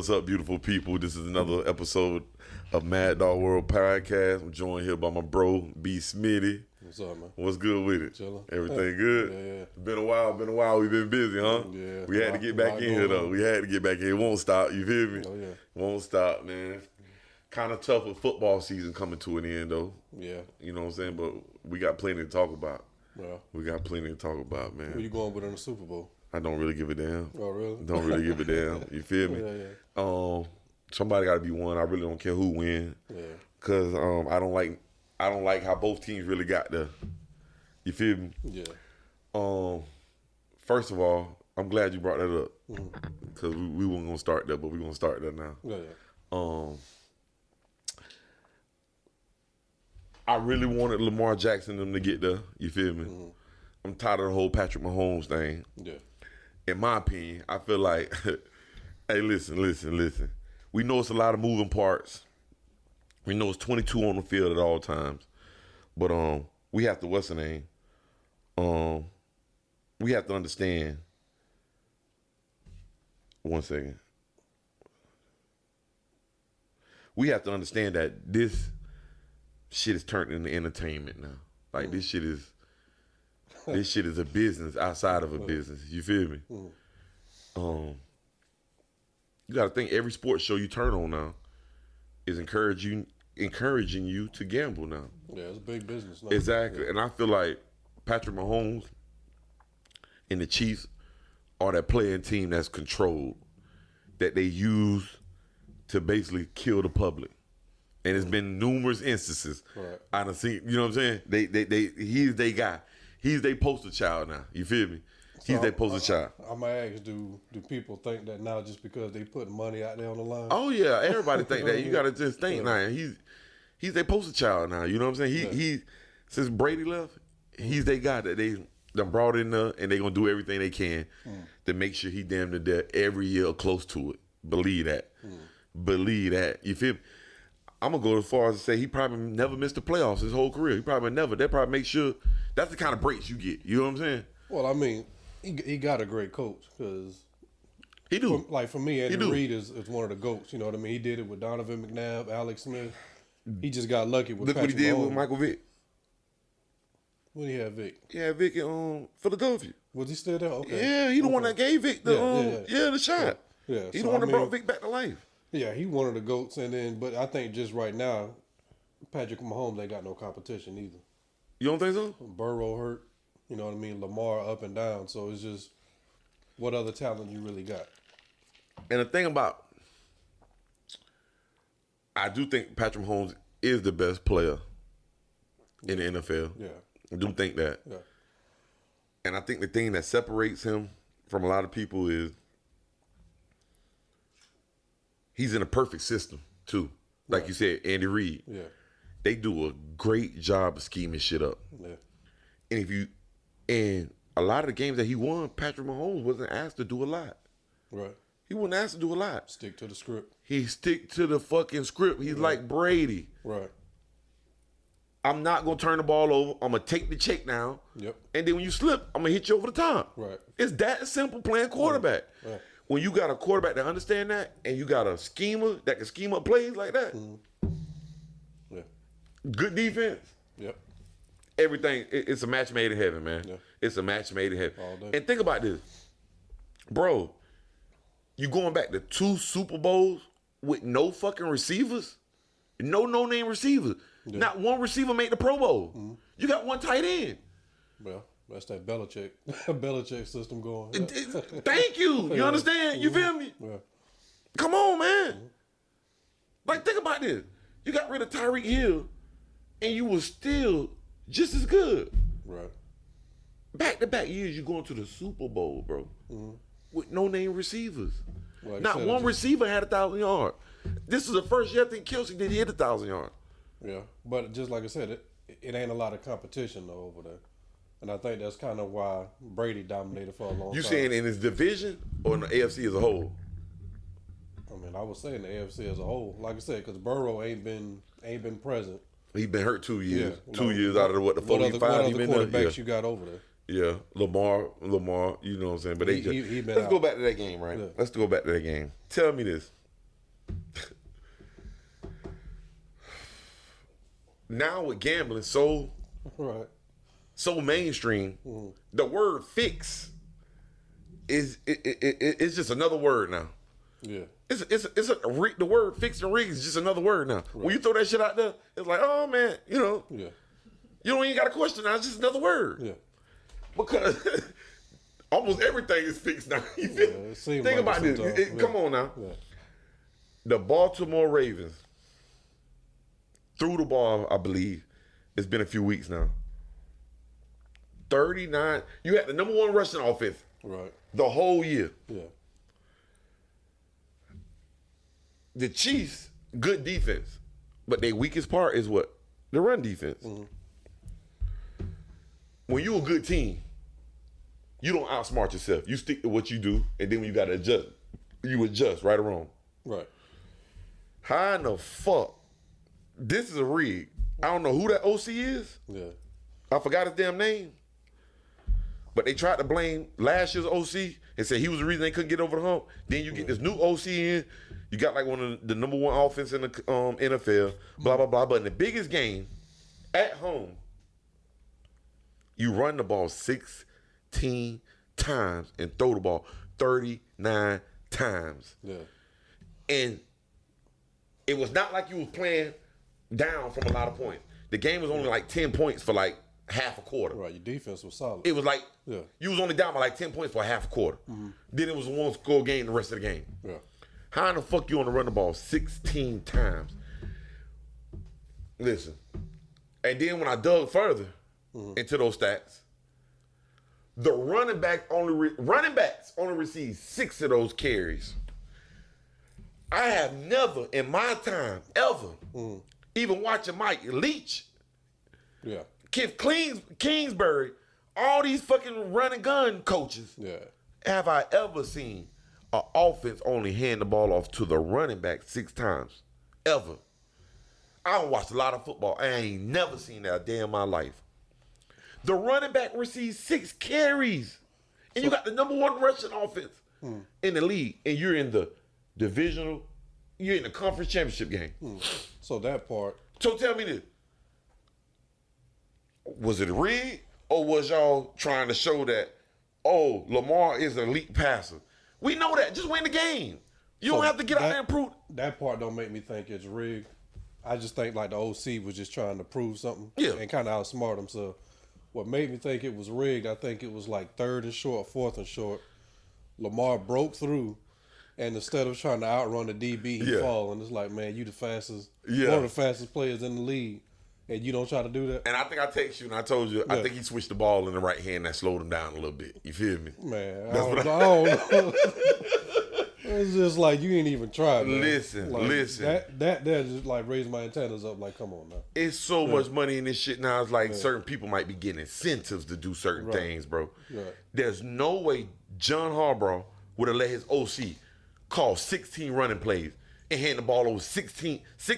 What's up, beautiful people? This is another episode of Mad Dogg World podcast. I'm joined here by my bro, B. Smitty. What's up, man? What's good with it? Chillin'. Everything good? Yeah. Been a while. We've been busy, huh? Yeah. We had to get back in here, though. We had to get back in. It won't stop. You feel me? Oh, yeah. Won't stop, man. Kind of tough with football season coming to an end, though. Yeah. You know what I'm saying? But we got plenty to talk about. Yeah. We got plenty to talk about, man. Who you going with in the Super Bowl? I don't really give a damn. Oh, really? Don't really give a damn. You feel me? Yeah. Somebody got to be one. I really don't care who win. Yeah. Cause I don't like how both teams really got there. You feel me? Yeah. First of all, I'm glad you brought that up. Cause we weren't gonna start there, but we're gonna start there now. Yeah. I really wanted Lamar Jackson them to get there. You feel me? I'm tired of the whole Patrick Mahomes thing. Yeah. In my opinion, I feel like, hey, listen. We know it's a lot of moving parts. We know it's 22 on the field at all times. But we have to, what's the name? We have to understand. One second. We have to understand that this shit is turned into entertainment now. Like this shit is a business outside of a business. You feel me? You got to think every sports show you turn on now is encouraging you to gamble now. Yeah, it's a big business now. Exactly. Yeah. And I feel like Patrick Mahomes and the Chiefs are that playing team that's controlled, that they use to basically kill the public. And it's been numerous instances. Right. I done seen, you know what I'm saying? He's they guy. He's they poster child now. You feel me? He's their poster child. I'm gonna ask, do people think that now just because they put money out there on the line? Oh yeah, everybody think that. You gotta just think now. He's their poster child now. You know what I'm saying? He since Brady left, he's their guy that they done brought in there, and they gonna do everything they can to make sure he damn near there every year or close to it. Believe that. Believe that. You feel me? I'm gonna go as far as to say he probably never missed the playoffs his whole career. He probably never. They probably make sure that's the kind of breaks you get. You know what I'm saying? Well, I mean, he got a great coach because he do. For me, Andy Reid is one of the GOATs. You know what I mean? He did it with Donovan McNabb, Alex Smith. He just got lucky with. Look Patrick what he did Mahomes. with Michael Vick. When he had Vic? Yeah, Vick in Philadelphia. Was he still there? Okay. Yeah, he the one that gave Vic the shot. Yeah. He the one that brought Vic back to life. Yeah, he one of the GOATs, but I think just right now, Patrick Mahomes ain't got no competition either. You don't think so? Burrow hurt, you know what I mean? Lamar up and down, so it's just what other talent you really got. And the thing about, I do think Patrick Mahomes is the best player in the NFL. Yeah. I do think that. Yeah. And I think the thing that separates him from a lot of people is he's in a perfect system too. Like you said, Andy Reid. Yeah. They do a great job of scheming shit up. Yeah. And a lot of the games that he won, Patrick Mahomes wasn't asked to do a lot. Right. He wasn't asked to do a lot. Stick to the script. He stick to the fucking script. He's like Brady. Right. I'm not gonna turn the ball over. I'm gonna take the check down. Yep. And then when you slip, I'm gonna hit you over the top. Right. It's that simple playing quarterback. Right. When you got a quarterback that understand that, and you got a schemer that can scheme up plays like that, Yeah. good defense, Yep. everything. It's a match made in heaven, man. Yeah. It's a match made in heaven. All day. And think about this, bro. You going back to 2 Super Bowls with no fucking receivers, no name receivers. Yeah. Not one receiver made the Pro Bowl. You got one tight end. Well, that's that Belichick system going. Yeah. Thank you. You understand? You feel me? Yeah. Come on, man. Like, think about this. You got rid of Tyreek Hill, and you were still just as good. Right. Back-to-back years, you going to the Super Bowl, bro, with no name receivers. Like Not one receiver had 1,000 yards. This is the first year I think Kelsey did hit 1,000 yards. Yeah, but just like I said, it ain't a lot of competition though over there, and I think that's kind of why Brady dominated for a long time. You saying in his division or in the AFC as a whole? I mean, I was saying the AFC as a whole, like I said, because Burrow ain't been present. He been hurt 2 years. Yeah, 2 years out of the 45 what he other been quarterbacks there. you got over there? Yeah, Lamar, you know what I'm saying? But He been let's out. go back to that game, right? Yeah. Let's go back to that game. Tell me this. now with gambling so mainstream, the word fix it's just another word now. Yeah. The word fix and rig is just another word now. Right. When you throw that shit out there, it's like, oh man, you know. Yeah. You don't even got a question now. It's just another word. Yeah. Because almost everything is fixed now. You think like about this. Come on now. Yeah. The Baltimore Ravens threw the ball, I believe. It's been a few weeks now. 39. You had the number one rushing offense. Right. The whole year. Yeah. The Chiefs, good defense. But their weakest part is what? The run defense. Mm-hmm. When you a good team, you don't outsmart yourself. You stick to what you do, and then when you got to adjust, you adjust, right or wrong. Right. How in the fuck? This is a rig. I don't know who that OC is. Yeah. I forgot his damn name. But they tried to blame last year's OC and say he was the reason they couldn't get over the hump. Then you get this new OC in. You got like one of the number one offense in the NFL, blah, blah, blah. But in the biggest game, at home, you run the ball 16 times and throw the ball 39 times. Yeah. And it was not like you was playing down from a lot of points. The game was only like 10 points for like half a quarter. Right, your defense was solid. It was like you was only down by like 10 points for half a quarter. Mm-hmm. Then it was a one-score game the rest of the game. Yeah. How in the fuck you want to run the ball 16 times? Listen. And then when I dug further into those stats, the running backs only received 6 of those carries. I have never in my time ever, even watching Mike Leach, Keith Kingsbury, all these fucking run and gun coaches, have I ever seen an offense only hand the ball off to the running back 6 times? Ever. I don't watch a lot of football. I ain't never seen that a day in my life. The running back receives 6 carries. And you got the number one rushing offense in the league. And you're in the divisional, you're in the conference championship game. So that part. So tell me this. Was it rigged? Or was y'all trying to show that, oh, Lamar is an elite passer? We know that. Just win the game. You don't have to get out there and prove. That part don't make me think it's rigged. I just think like the OC was just trying to prove something and kind of outsmart himself. What made me think it was rigged, I think it was like 3rd and short, 4th and short. Lamar broke through, and instead of trying to outrun the DB, he fall. And it's like, man, you the fastest, one of the fastest players in the league, and you don't try to do that. And I think I texted you and I told you, I think he switched the ball in the right hand. That slowed him down a little bit. You feel me? Man, I don't know. It's just like you ain't even tried. Man. Listen. That just like raised my antennas up. Like, come on now. It's so much money in this shit now. It's like certain people might be getting incentives to do certain things, bro. Right. There's no way John Harbaugh would have let his OC call 16 running plays and hand the ball over 6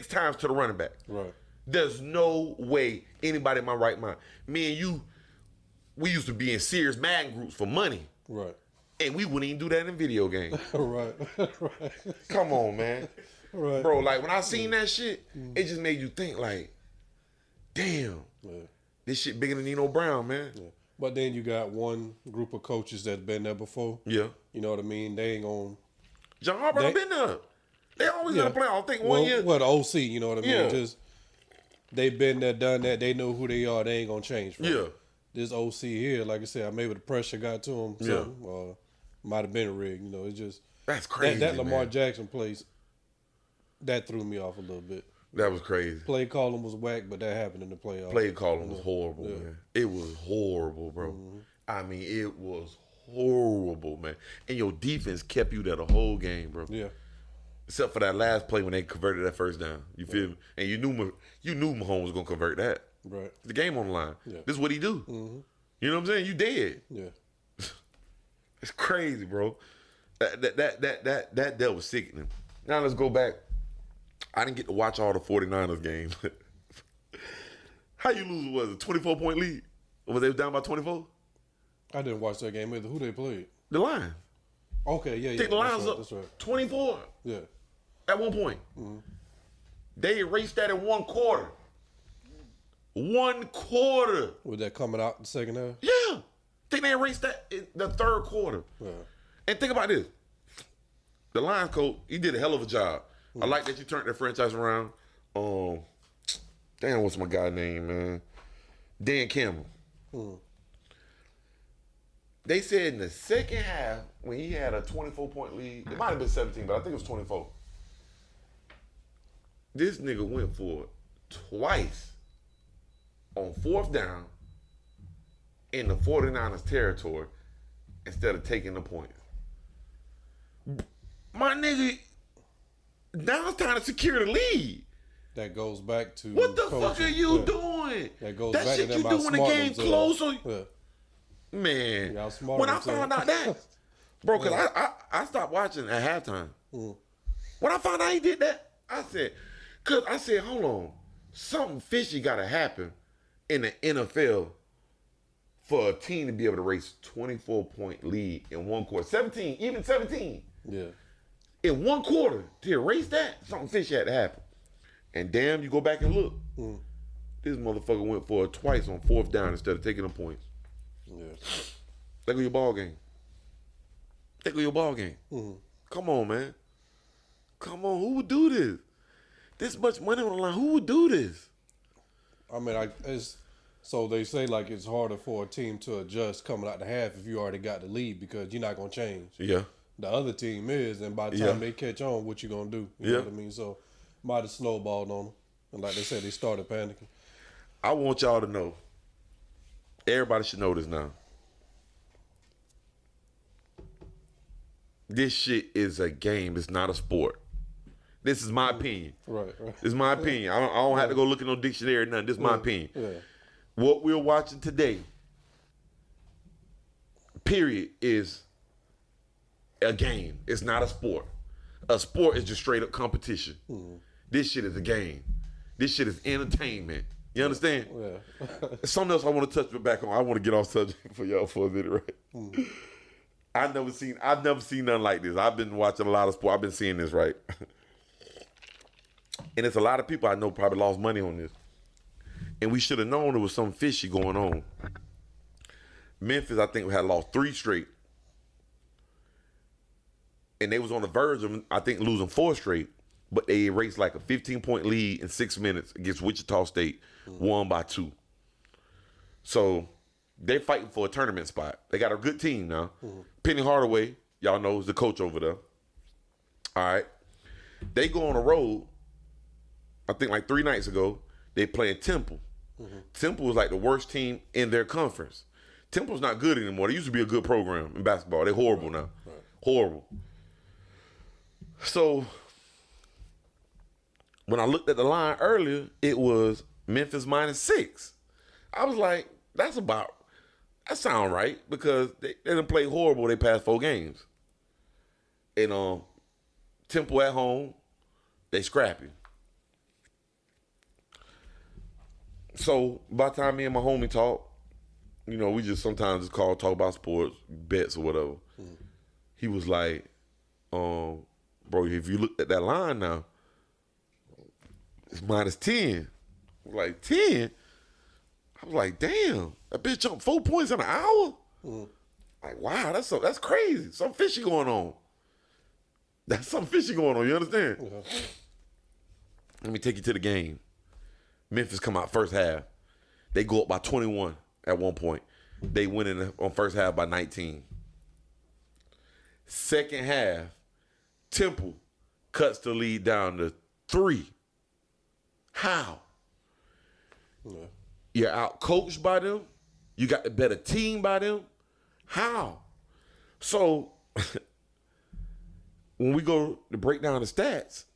times to the running back. Right. There's no way anybody in my right mind. Me and you, we used to be in serious Madden groups for money. Right. And we wouldn't even do that in video games. Right. Come on, man. Right. Bro, like when I seen that shit, it just made you think like, damn, this shit bigger than Nino Brown, man. Yeah. But then you got one group of coaches that's been there before. Yeah. You know what I mean? They ain't gonna. John Harbaugh been there. They always in the playoffs. I think one year. Well, the OC, you know what I mean? Just they been there, done that. They know who they are. They ain't gonna change. This OC here, like I said, maybe the pressure got to him. Something, might have been rigged. You know, it's just that's crazy. That Lamar Jackson place that threw me off a little bit. That was crazy. Play calling was whack, but that happened in the playoffs. Play calling was horrible, man. It was horrible, bro. I mean, it was horrible, man. And your defense kept you there the whole game, bro. Yeah. Except for that last play when they converted that first down. You feel me? And you knew Mahomes was gonna convert that. Right. The game on the line. Yeah. This is what he do. You know what I'm saying? You dead. Yeah. It's crazy, bro. That was sickening. Now let's go back. I didn't get to watch all the 49ers games. How you lose? Was it 24-point lead? Or was they down by 24? I didn't watch that game either. Who they played? The Lions. Okay, yeah. I think the Lions up 24. Yeah. At one point. They erased that in one quarter. 1 quarter. Was that coming out in the second half? Yeah. Think they erased that in the third quarter. Yeah. And think about this. The Lions coach, he did a hell of a job. I like that you turned the franchise around. Damn, what's my guy name, man? Dan Campbell. They said in the second half, when he had a 24-point lead, it might have been 17, but I think it was 24. This nigga went for it twice on 4th down in the 49ers territory instead of taking the points. My nigga, now it's time to secure the lead. That goes back to what the fuck are you doing? That goes that back shit to you do when the game close. Yeah. Man, when I found out that, bro, because I stopped watching at halftime. When I found out he did that, I said, hold on, something fishy got to happen in the NFL for a team to be able to race 24-point lead in 1 quarter. 17, even 17. Yeah. In 1 quarter, to erase that, something fishy had to happen. And damn, you go back and look. This motherfucker went for it twice on 4th down instead of taking the points. Yeah. Think of your ball game. Think of your ball game. Come on, man. Come on, who would do this? This much money on the line, who would do this? I mean, so they say like it's harder for a team to adjust coming out the half if you already got the lead because you're not gonna change. Yeah. The other team is, and by the time they catch on, what you gonna do? You know what I mean? So might have snowballed on them, and like they said, they started panicking. I want y'all to know. Everybody should know this now. This shit is a game. It's not a sport. This is my opinion. Right. This is my opinion. I don't have to go look at no dictionary or nothing. This is my opinion. Yeah. What we're watching today, period, is a game. It's not a sport. A sport is just straight up competition. This shit is a game. This shit is entertainment. You understand? Yeah. Something else I want to touch back on. I want to get off subject for y'all for a minute, right? I've never seen nothing like this. I've been watching a lot of sport. I've been seeing this, right? And it's a lot of people I know probably lost money on this. And we should have known there was something fishy going on. Memphis, I think, had lost 3 straight. And they was on the verge of, I think, losing 4 straight. But they erased like a 15-point lead in 6 minutes against Wichita State, won by 2. So they're fighting for a tournament spot. They got a good team now. Penny Hardaway, y'all know, is the coach over there. All right. They go on the road, I think like 3 nights ago, they playing Temple. Temple was like the worst team in their conference. Temple's not good anymore. They used to be a good program in basketball. They're horrible now. Horrible. So when I looked at the line earlier, it was Memphis -6. I was like, that sound right, because they didn't play horrible. They passed 4 games. And Temple at home, they scrappy. So by the time me and my homie talk, you know, we just sometimes just talk about sports, bets or whatever. He was like, bro, if you look at that line now, it's -10. Like 10? I was like, damn, that bitch jumped 4 points in an hour? Like, wow, that's crazy. Something fishy going on. That's something fishy going on, you understand? Let me take you to the game. Memphis come out first half. They go up by 21 at one point. They win on first half by 19. Second half, Temple cuts the lead down to 3. How? You're out coached by them. You got the better team by them. How? So when we go to break down the stats,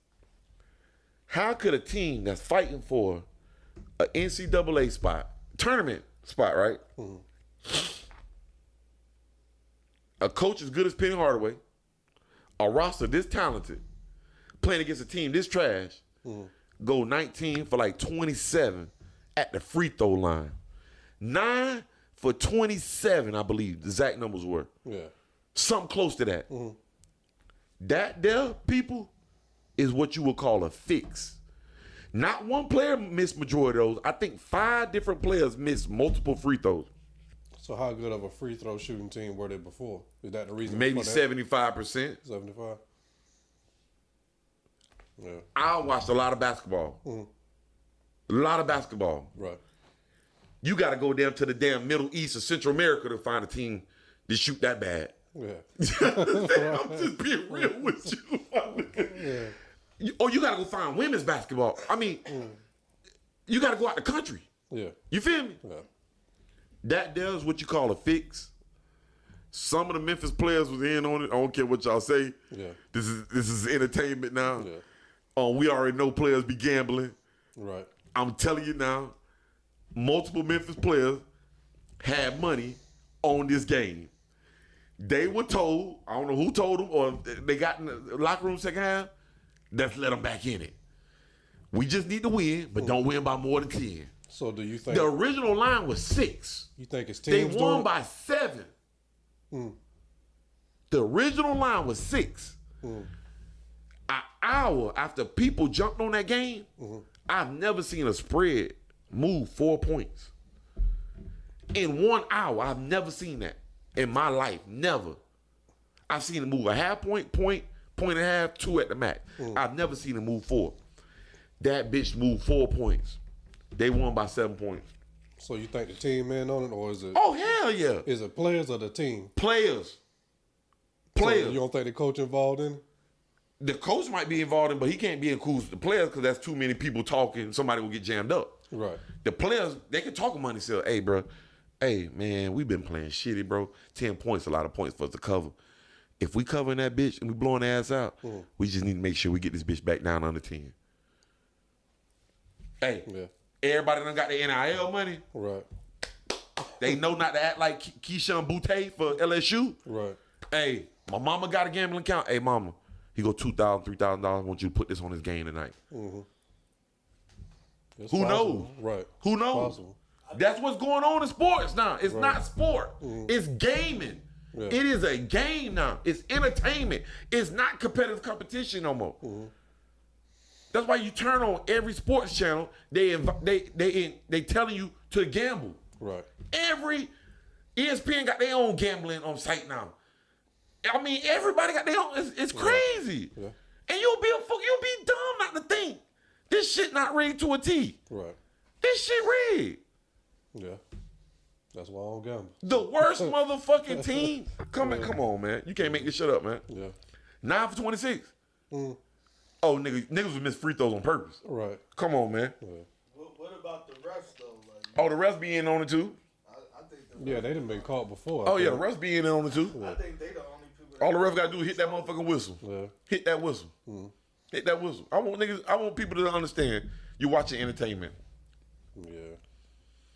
how could a team that's fighting for an NCAA spot, tournament spot, right? A coach as good as Penny Hardaway, a roster this talented, playing against a team this trash, go 19 for like 27 at the free throw line. 9 for 27, I believe the exact numbers were. Yeah. Something close to that. That there, people, is what you would call a fix. Not one player missed majority of those. I think 5 different players missed multiple free throws. So how good of a free throw shooting team were they before? Is that the reason? Maybe for that? 75%. 75. Yeah. I watched a lot of basketball. A lot of basketball. Right. You got to go down to the damn Middle East or Central America to find a team that shoot that bad. Yeah. I'm just being real with you. Yeah. You got to go find women's basketball. I mean, you got to go out the country. Yeah. You feel me? Yeah. That does what you call a fix. Some of the Memphis players was in on it. I don't care what y'all say. Yeah. This is entertainment now. Yeah. We already know players be gambling. Right. I'm telling you now, multiple Memphis players had money on this game. They were told, I don't know who told them, or they got in the locker room second half, let's let them back in it. We just need to win, but don't win by more than 10. So do you think the original line was 6? You think it's They teams won by 7. The original line was 6. An hour after people jumped on that game, I've never seen a spread move 4 points. In 1 hour, I've never seen that in my life. Never. I've seen it move a half point, point and a half, 2 at the max. I've never seen it move 4. That bitch moved 4 points. They won by 7 points. So you think the team in on it, or is it? Oh, hell yeah. Is it players or the team? Players. So you don't think the coach involved in it? The coach might be involved in, but he can't be in cool with the players because that's too many people talking. Somebody will get jammed up. Right. The players, they can talk money still. Hey, bro. Hey, man, we've been playing shitty, bro. 10 points, a lot of points for us to cover. If we covering that bitch and we blowing the ass out, we just need to make sure we get this bitch back down under 10. Hey, everybody done got their NIL money. Right. They know not to act like Keyshawn Boutte for LSU. Right. Hey, my mama got a gambling account. Hey, mama, he go $2,000, $3,000. I want you to put this on his game tonight. Who knows? Right. Who knows? Possible. That's what's going on in sports now. It's not sport. It's gaming. Yeah. It is a game now. It's entertainment. It's not competitive competition no more. That's why you turn on every sports channel. They telling you to gamble. Right. Every ESPN got their own gambling on site now. I mean, everybody got their own. It's crazy. Yeah. And you'll be dumb not to think this shit not rigged to a T. Right. This shit rigged. Yeah. That's why I don't gamble. The worst motherfucking team. Come on, man. You can't make this shit up, man. Yeah. 9 for 26. Oh, niggas would miss free throws on purpose. Right. Come on, man. Yeah. What about the rest though? Like, the rest be in on it too. I think they done been caught before. The rest be in on it too. I think they the only people. All the ref got to do is hit that motherfucking whistle. Yeah. Hit that whistle. Hit that whistle. I want people to understand you're watching entertainment. Yeah.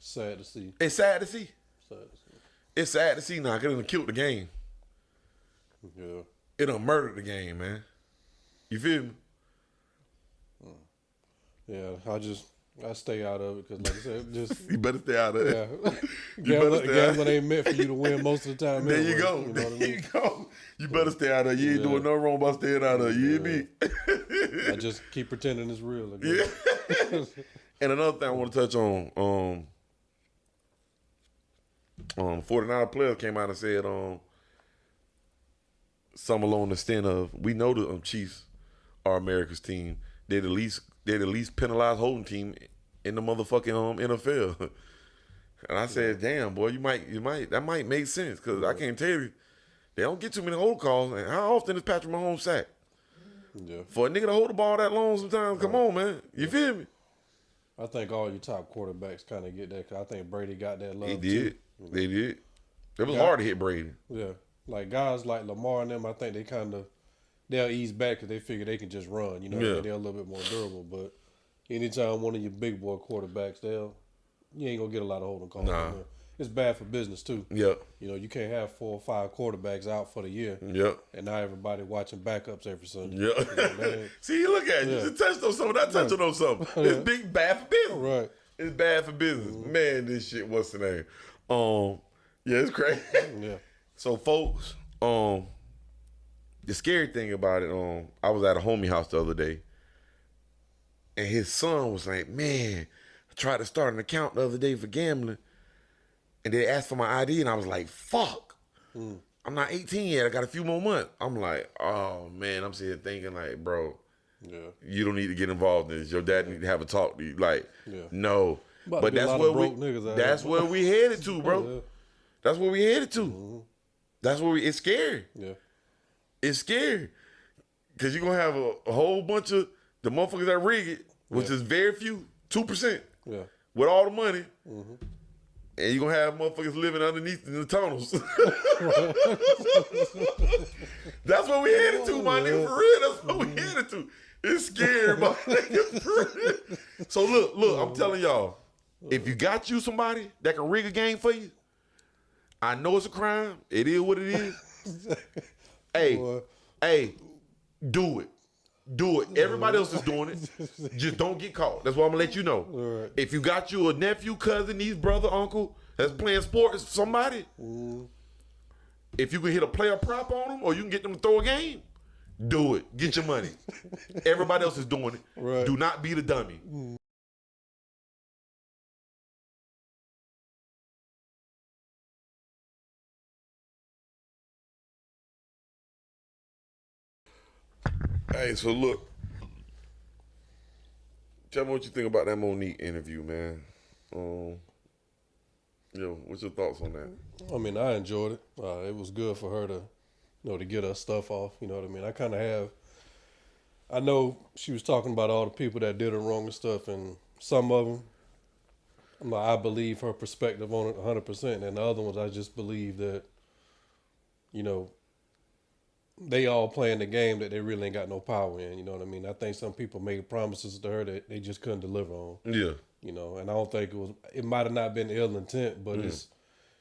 Sad to see. It's sad to see. Sad to see. It's sad to see now because it done killed the game. Yeah. It done murdered the game, man. You feel me? Yeah, I stay out of it because, like I said, just you better stay out of it. Yeah, gambling ain't meant for you to win most of the time. There anyway, you go. You know There what I mean? you go. You better stay out of it. You ain't doing no wrong by staying out of it. You hear me? I just keep pretending it's real. Yeah. And another thing I want to touch on, 49 players came out and said some along the extent of, we know the Chiefs are America's team. They're the least penalized holding team in the motherfucking NFL. And I said, damn, boy, that might make sense because I can't tell you, they don't get too many hold calls. And how often is Patrick Mahomes sacked? Yeah. For a nigga to hold the ball that long sometimes, come on, man. You feel me? I think all your top quarterbacks kind of get that because I think Brady got that love. He did. Too. They did. It was hard to hit Brady. Yeah. Like guys like Lamar and them, I think they'll ease back because they figure they can just run. You know, they're a little bit more durable. But anytime one of your big boy quarterbacks, you ain't gonna get a lot of holding calls. Nah. It's bad for business too. Yep. You know, you can't have 4 or 5 quarterbacks out for the year. Yep. And now everybody watching backups every Sunday. Yep. You know, See, you look at it. You just touched on something. I touched on something. It's big bad for business. Right. It's bad for business. Man, this shit, what's the name? Yeah, it's crazy. Yeah. So, folks, the scary thing about it, I was at a homie house the other day, and his son was like, man, I tried to start an account the other day for gambling, and they asked for my ID, and I was like, fuck. I'm not 18 yet. I got a few more months. I'm like, oh, man. I'm sitting thinking like, bro, you don't need to get involved in this. Your dad need to have a talk to you. Like, no. But that's where we headed to, bro. That's where we headed to. That's where it's scary. Yeah. It's scary. Because you're going to have a whole bunch of the motherfuckers that rig it, which is very few, 2%, with all the money. And you're going to have motherfuckers living underneath in the tunnels. That's what we headed to, my nigga, for real. That's what we headed to. It's scary, my nigga, for real. So look, I'm telling y'all, if you got you somebody that can rig a game for you, I know it's a crime. It is what it is. Hey, do it. Do it. Everybody else is doing it. Just don't get caught. That's what I'm gonna let you know. Right. If you got you a nephew, cousin, niece, brother, uncle that's playing sports, somebody, if you can hit a player prop on them or you can get them to throw a game, do it. Get your money. Everybody else is doing it. Right. Do not be the dummy. Hey, so look, tell me what you think about that Monique interview, man. What's your thoughts on that? I mean, I enjoyed it. It was good for her to, to get her stuff off. You know what I mean? I know she was talking about all the people that did her wrong and stuff, and some of them, I believe her perspective on it 100%, and the other ones, I just believe that, they all playing the game that they really ain't got no power in. You know what I mean? I think some people made promises to her that they just couldn't deliver on. Yeah. And I don't think it might have not been ill intent, but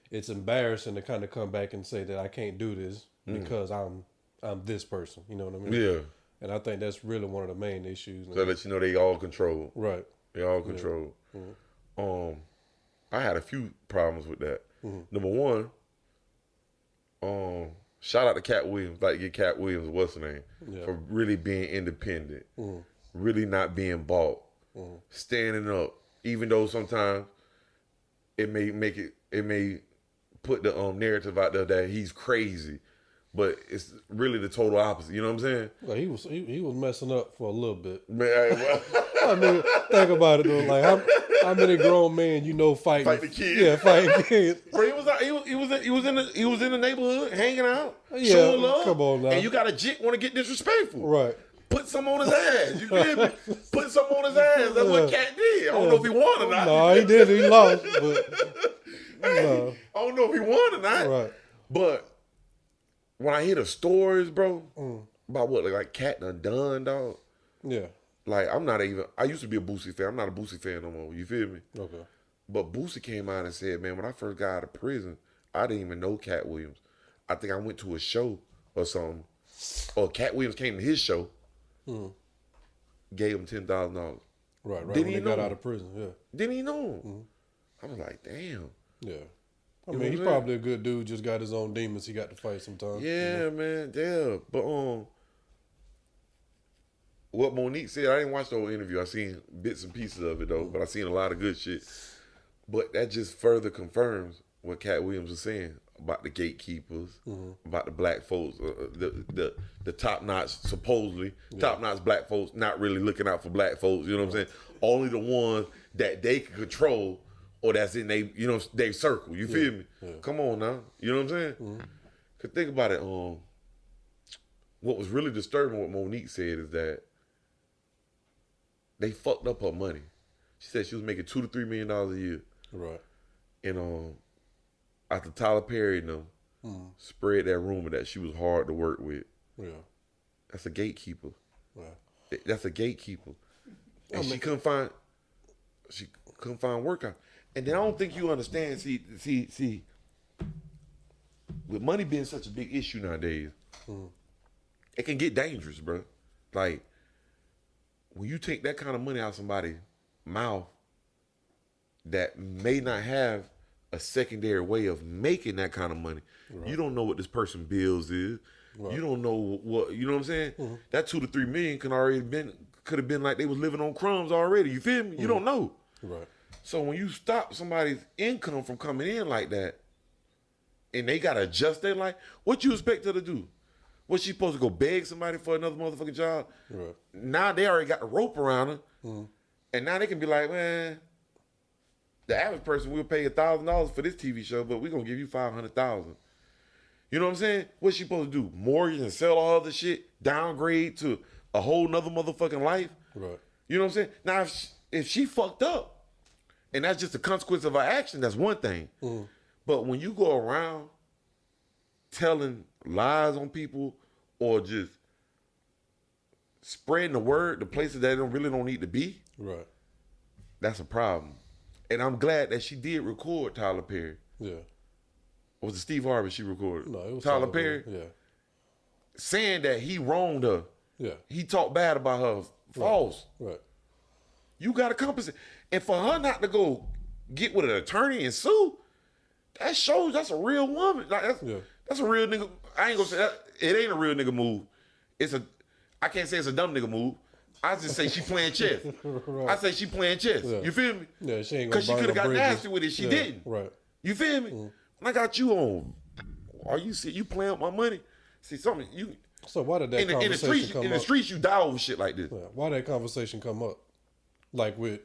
it's embarrassing to kind of come back and say that I can't do this because I'm this person. You know what I mean? Yeah. And I think that's really one of the main issues. So that they all control. Right. They all control. Yeah. I had a few problems with that. Number one, shout out to Katt Williams, like get Katt Williams, what's her name, for really being independent, really not being bought, standing up, even though sometimes it may put the narrative out there that he's crazy, but it's really the total opposite. You know what I'm saying? Well, he was messing up for a little bit. Man, I mean, think about it though. Like how many grown men fight the kids? Yeah, fighting kids. Bro, he was in the neighborhood hanging out, showing love. Come on now. And you got a jit want to get disrespectful, right? Put some on his ass. You feel me? Put some on his ass. That's what Katt did. I don't know if he won or not. No, he did. He lost, but I don't know if he won or not. Right. But when I hear the stories, bro, about what like Katt done, dog. Yeah. Like, I used to be a Boosie fan. I'm not a Boosie fan no more. You feel me? Okay. But Boosie came out and said, man, when I first got out of prison, I didn't even know Katt Williams. I think I went to a show or something. Or Katt Williams came to his show, gave him $10,000. Right, when he got out of prison, yeah. Didn't he know him? I was like, damn. Yeah. I mean, he's probably a good dude, just got his own demons he got to fight sometimes. Yeah, man, yeah. But what Monique said, I didn't watch the whole interview. I seen bits and pieces of it though, but I seen a lot of good shit. But that just further confirms what Katt Williams was saying about the gatekeepers, about the black folks, the top notch, supposedly top notch black folks not really looking out for black folks. You know what I'm saying? Only the ones that they can control or that's in they circle. You feel me? Yeah. Come on now. You know what I'm saying? Cause think about it. What was really disturbing what Monique said is that they fucked up her money. She said she was making $2 to $3 million a year. Right. And after Tyler Perry and them spread that rumor that she was hard to work with. Yeah. That's a gatekeeper. Right. That's a gatekeeper. And she couldn't find work out. And then I don't think you understand, see, with money being such a big issue nowadays, it can get dangerous, bro. Like, when you take that kind of money out of somebody's mouth that may not have a secondary way of making that kind of money, you don't know what this person's bills is. Right. You don't know what, you know what I'm saying? That $2 to $3 million could could have been like they was living on crumbs already. You feel me? You don't know. Right. So when you stop somebody's income from coming in like that, and they gotta adjust their life, what you expect her to do? What she supposed to go beg somebody for another motherfucking job? Right. Now they already got the rope around her, and now they can be like, man, the average person will pay $1,000 for this TV show, but we're gonna give you $500,000. You know what I'm saying? What's she supposed to do? Mortgage and sell all the shit, downgrade to a whole nother motherfucking life? Right. You know what I'm saying? Now, if she fucked up, and that's just a consequence of her action, that's one thing. But when you go around telling lies on people or just spreading the word to places that really don't need to be, right, that's a problem. And I'm glad that she did record Tyler Perry. Yeah. Or was it Steve Harvey she recorded? No, it was Tyler Perry. Yeah. Saying that he wronged her. Yeah. He talked bad about her. False. Right. You got to compensate. And for her not to go get with an attorney and sue, that shows that's a real woman. Like that's a real nigga. I ain't gonna say that. It ain't a real nigga move. I can't say it's a dumb nigga move. I just say she playing chess. Right. I say she playing chess. Yeah. You feel me? Yeah, she ain't gonna. Because she could have got nasty with it. She didn't. Right. You feel me? When I got you on, are you playing with my money? See something you. So why did that conversation come up? In the streets, you die over shit like this. Yeah. Why did that conversation come up? Like with,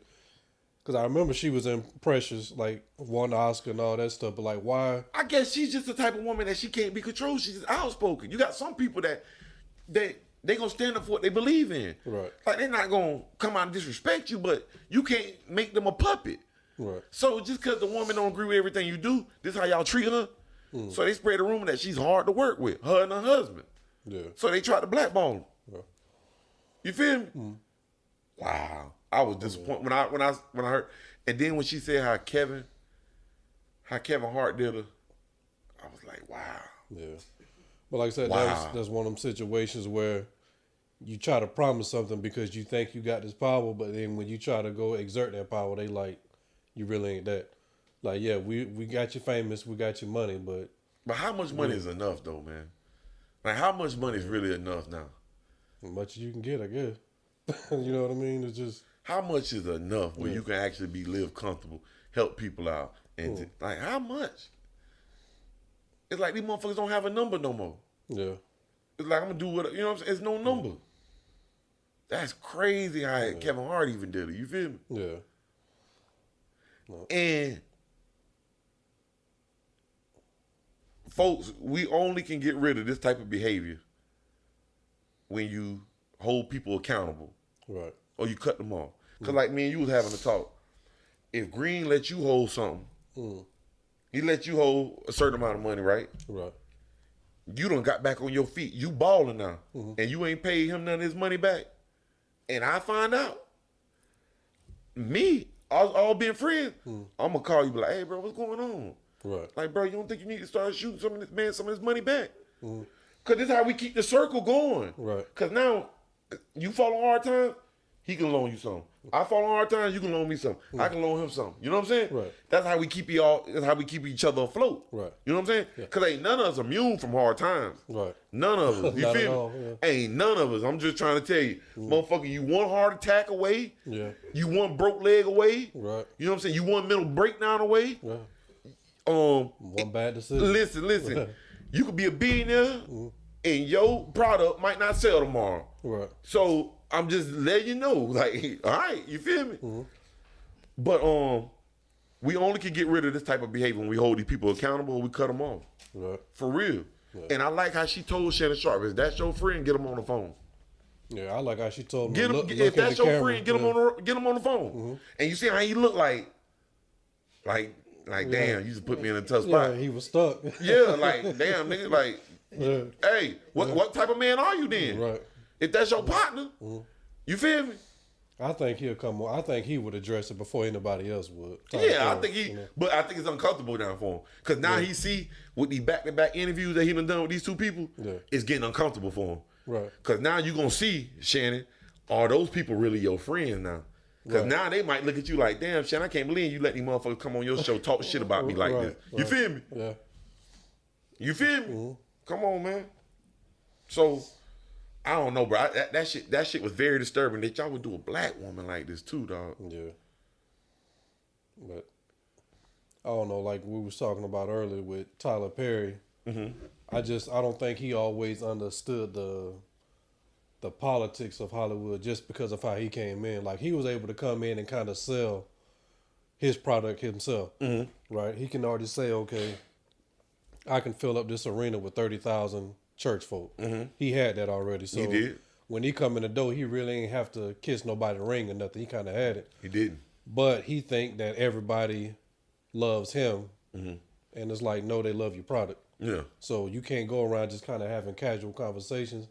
because I remember she was in Precious, like won the Oscar and all that stuff. But like, why? I guess she's just the type of woman that she can't be controlled. She's just outspoken. You got some people that they gonna stand up for what they believe in. Right. Like they're not gonna come out and disrespect you, but you can't make them a puppet. Right. So just because the woman don't agree with everything you do, this is how y'all treat her. So they spread a rumor that she's hard to work with, her and her husband. Yeah. So they tried to blackball him. Yeah. You feel me? Wow. I was disappointed when I heard, and then when she said how Kevin Hart did her, I was like, wow. Yeah. But like I said, that's one of them situations where you try to promise something because you think you got this power, but then when you try to go exert that power, they like, you really ain't that. Like, yeah, we got you famous, we got your money, but how much money is enough though, man? Like, how much money is really enough now? As much as you can get, I guess. You know what I mean? It's just, how much is enough where you can actually live comfortable, help people out, and like how much? It's like these motherfuckers don't have a number no more. Yeah. It's like I'm gonna do what, you know what I'm saying? It's no number. That's crazy how Kevin Hart even did it. You feel me? Yeah. No. And folks, we only can get rid of this type of behavior when you hold people accountable. Right. Or you cut them off. Because like me and you was having a talk. If Green let you hold something, he let you hold a certain amount of money, right? Right. You done got back on your feet. You balling now. And you ain't paid him none of his money back. And I find out. Me, all being friends, I'm going to call you be like, hey, bro, what's going on? Right. Like, bro, you don't think you need to start shooting some of his money back? Because this is how we keep the circle going. Right. Because now, you fall on hard times, he can loan you something. I fall on hard times, you can loan me something. I can loan him something. You know what I'm saying? Right. That's how we keep that's how we keep each other afloat. Right. You know what I'm saying? Because ain't none of us immune from hard times. Right. None of us. You feel me? Yeah. Ain't none of us. I'm just trying to tell you, motherfucker, you one heart attack away. Yeah. You one broke leg away. Right. You know what I'm saying? You one mental breakdown away. Yeah. One bad decision. Listen. You could be a billionaire and your product might not sell tomorrow. Right. So I'm just letting you know, like, all right, you feel me? But we only can get rid of this type of behavior when we hold these people accountable and we cut them off. Right. For real. Yeah. And I like how she told Shannon Sharp, if that's your friend, get him on the phone. Yeah, I like how she told him. If that's your friend, get him on the phone. And you see how he looked like damn, you just put me in a tough spot. Yeah, he was stuck. Yeah, like, damn, nigga, like, hey, what type of man are you then? Right. If that's your partner, you feel me? I think he'll come on. I think he would address it before anybody else would. Yeah, I think but I think it's uncomfortable now for him. Because now he see with these back-to-back interviews that he done with these two people, it's getting uncomfortable for him. Right. Because now you're going to see, Shannon, are those people really your friends now? Because now they might look at you like, damn, Shannon, I can't believe you let these motherfuckers come on your show talk shit about me like this. You feel me? Yeah. You feel me? Come on, man. So I don't know, bro. That shit was very disturbing that y'all would do a black woman like this too, dog. Yeah. But I don't know, like we was talking about earlier with Tyler Perry. Mm-hmm. I don't think he always understood the politics of Hollywood just because of how he came in. Like he was able to come in and kind of sell his product himself, right? He can already say, okay, I can fill up this arena with 30,000 church folk. Mm-hmm. He had that already. So he did. When he come in the door, he really ain't have to kiss nobody's ring or nothing. He kind of had it. He didn't. But he think that everybody loves him. Mm-hmm. And it's like, no, they love your product. Yeah. So you can't go around just kind of having casual conversations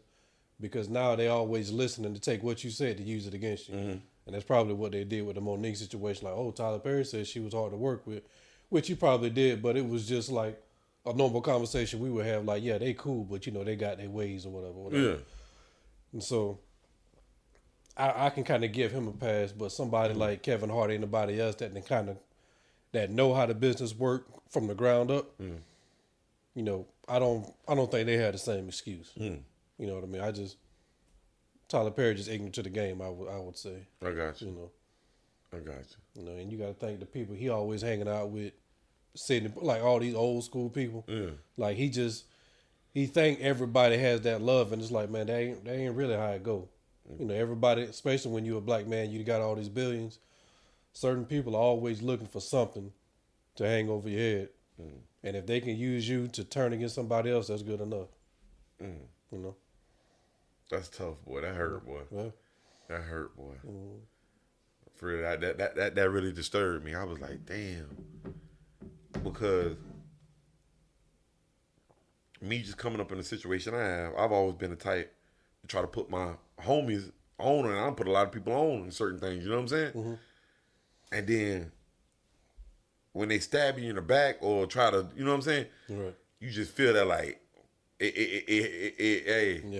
because now they always listening to take what you said to use it against you. Mm-hmm. And that's probably what they did with the Monique situation. Like, oh, Tyler Perry said she was hard to work with, which he probably did, but it was just like a normal conversation we would have. Like, yeah, they cool, but you know, they got their ways or whatever. Yeah. And so I can kind of give him a pass, but somebody like Kevin Hart and anybody else that know how the business work from the ground up, you know, I don't think they had the same excuse. You know what I mean? Tyler Perry just ignorant to the game, I would say. I got you. You know. I got you. You know, and you got to thank the people he always hanging out with, sitting like all these old school people. Yeah. Like he think everybody has that love, and it's like, man, that ain't really how it go. You know, everybody, especially when you're a black man, you got all these billions. Certain people are always looking for something to hang over your head, and if they can use you to turn against somebody else, that's good enough. You know. That's tough, boy. That hurt, boy. Yeah. That hurt, boy. For real, that really disturbed me. I was like, damn. Because me just coming up in the situation I have, I've always been the type to try to put my homies on, and I put a lot of people on in certain things, you know what I'm saying? Mm-hmm. And then when they stab you in the back or try to, you know what I'm saying? Right. You just feel that like, it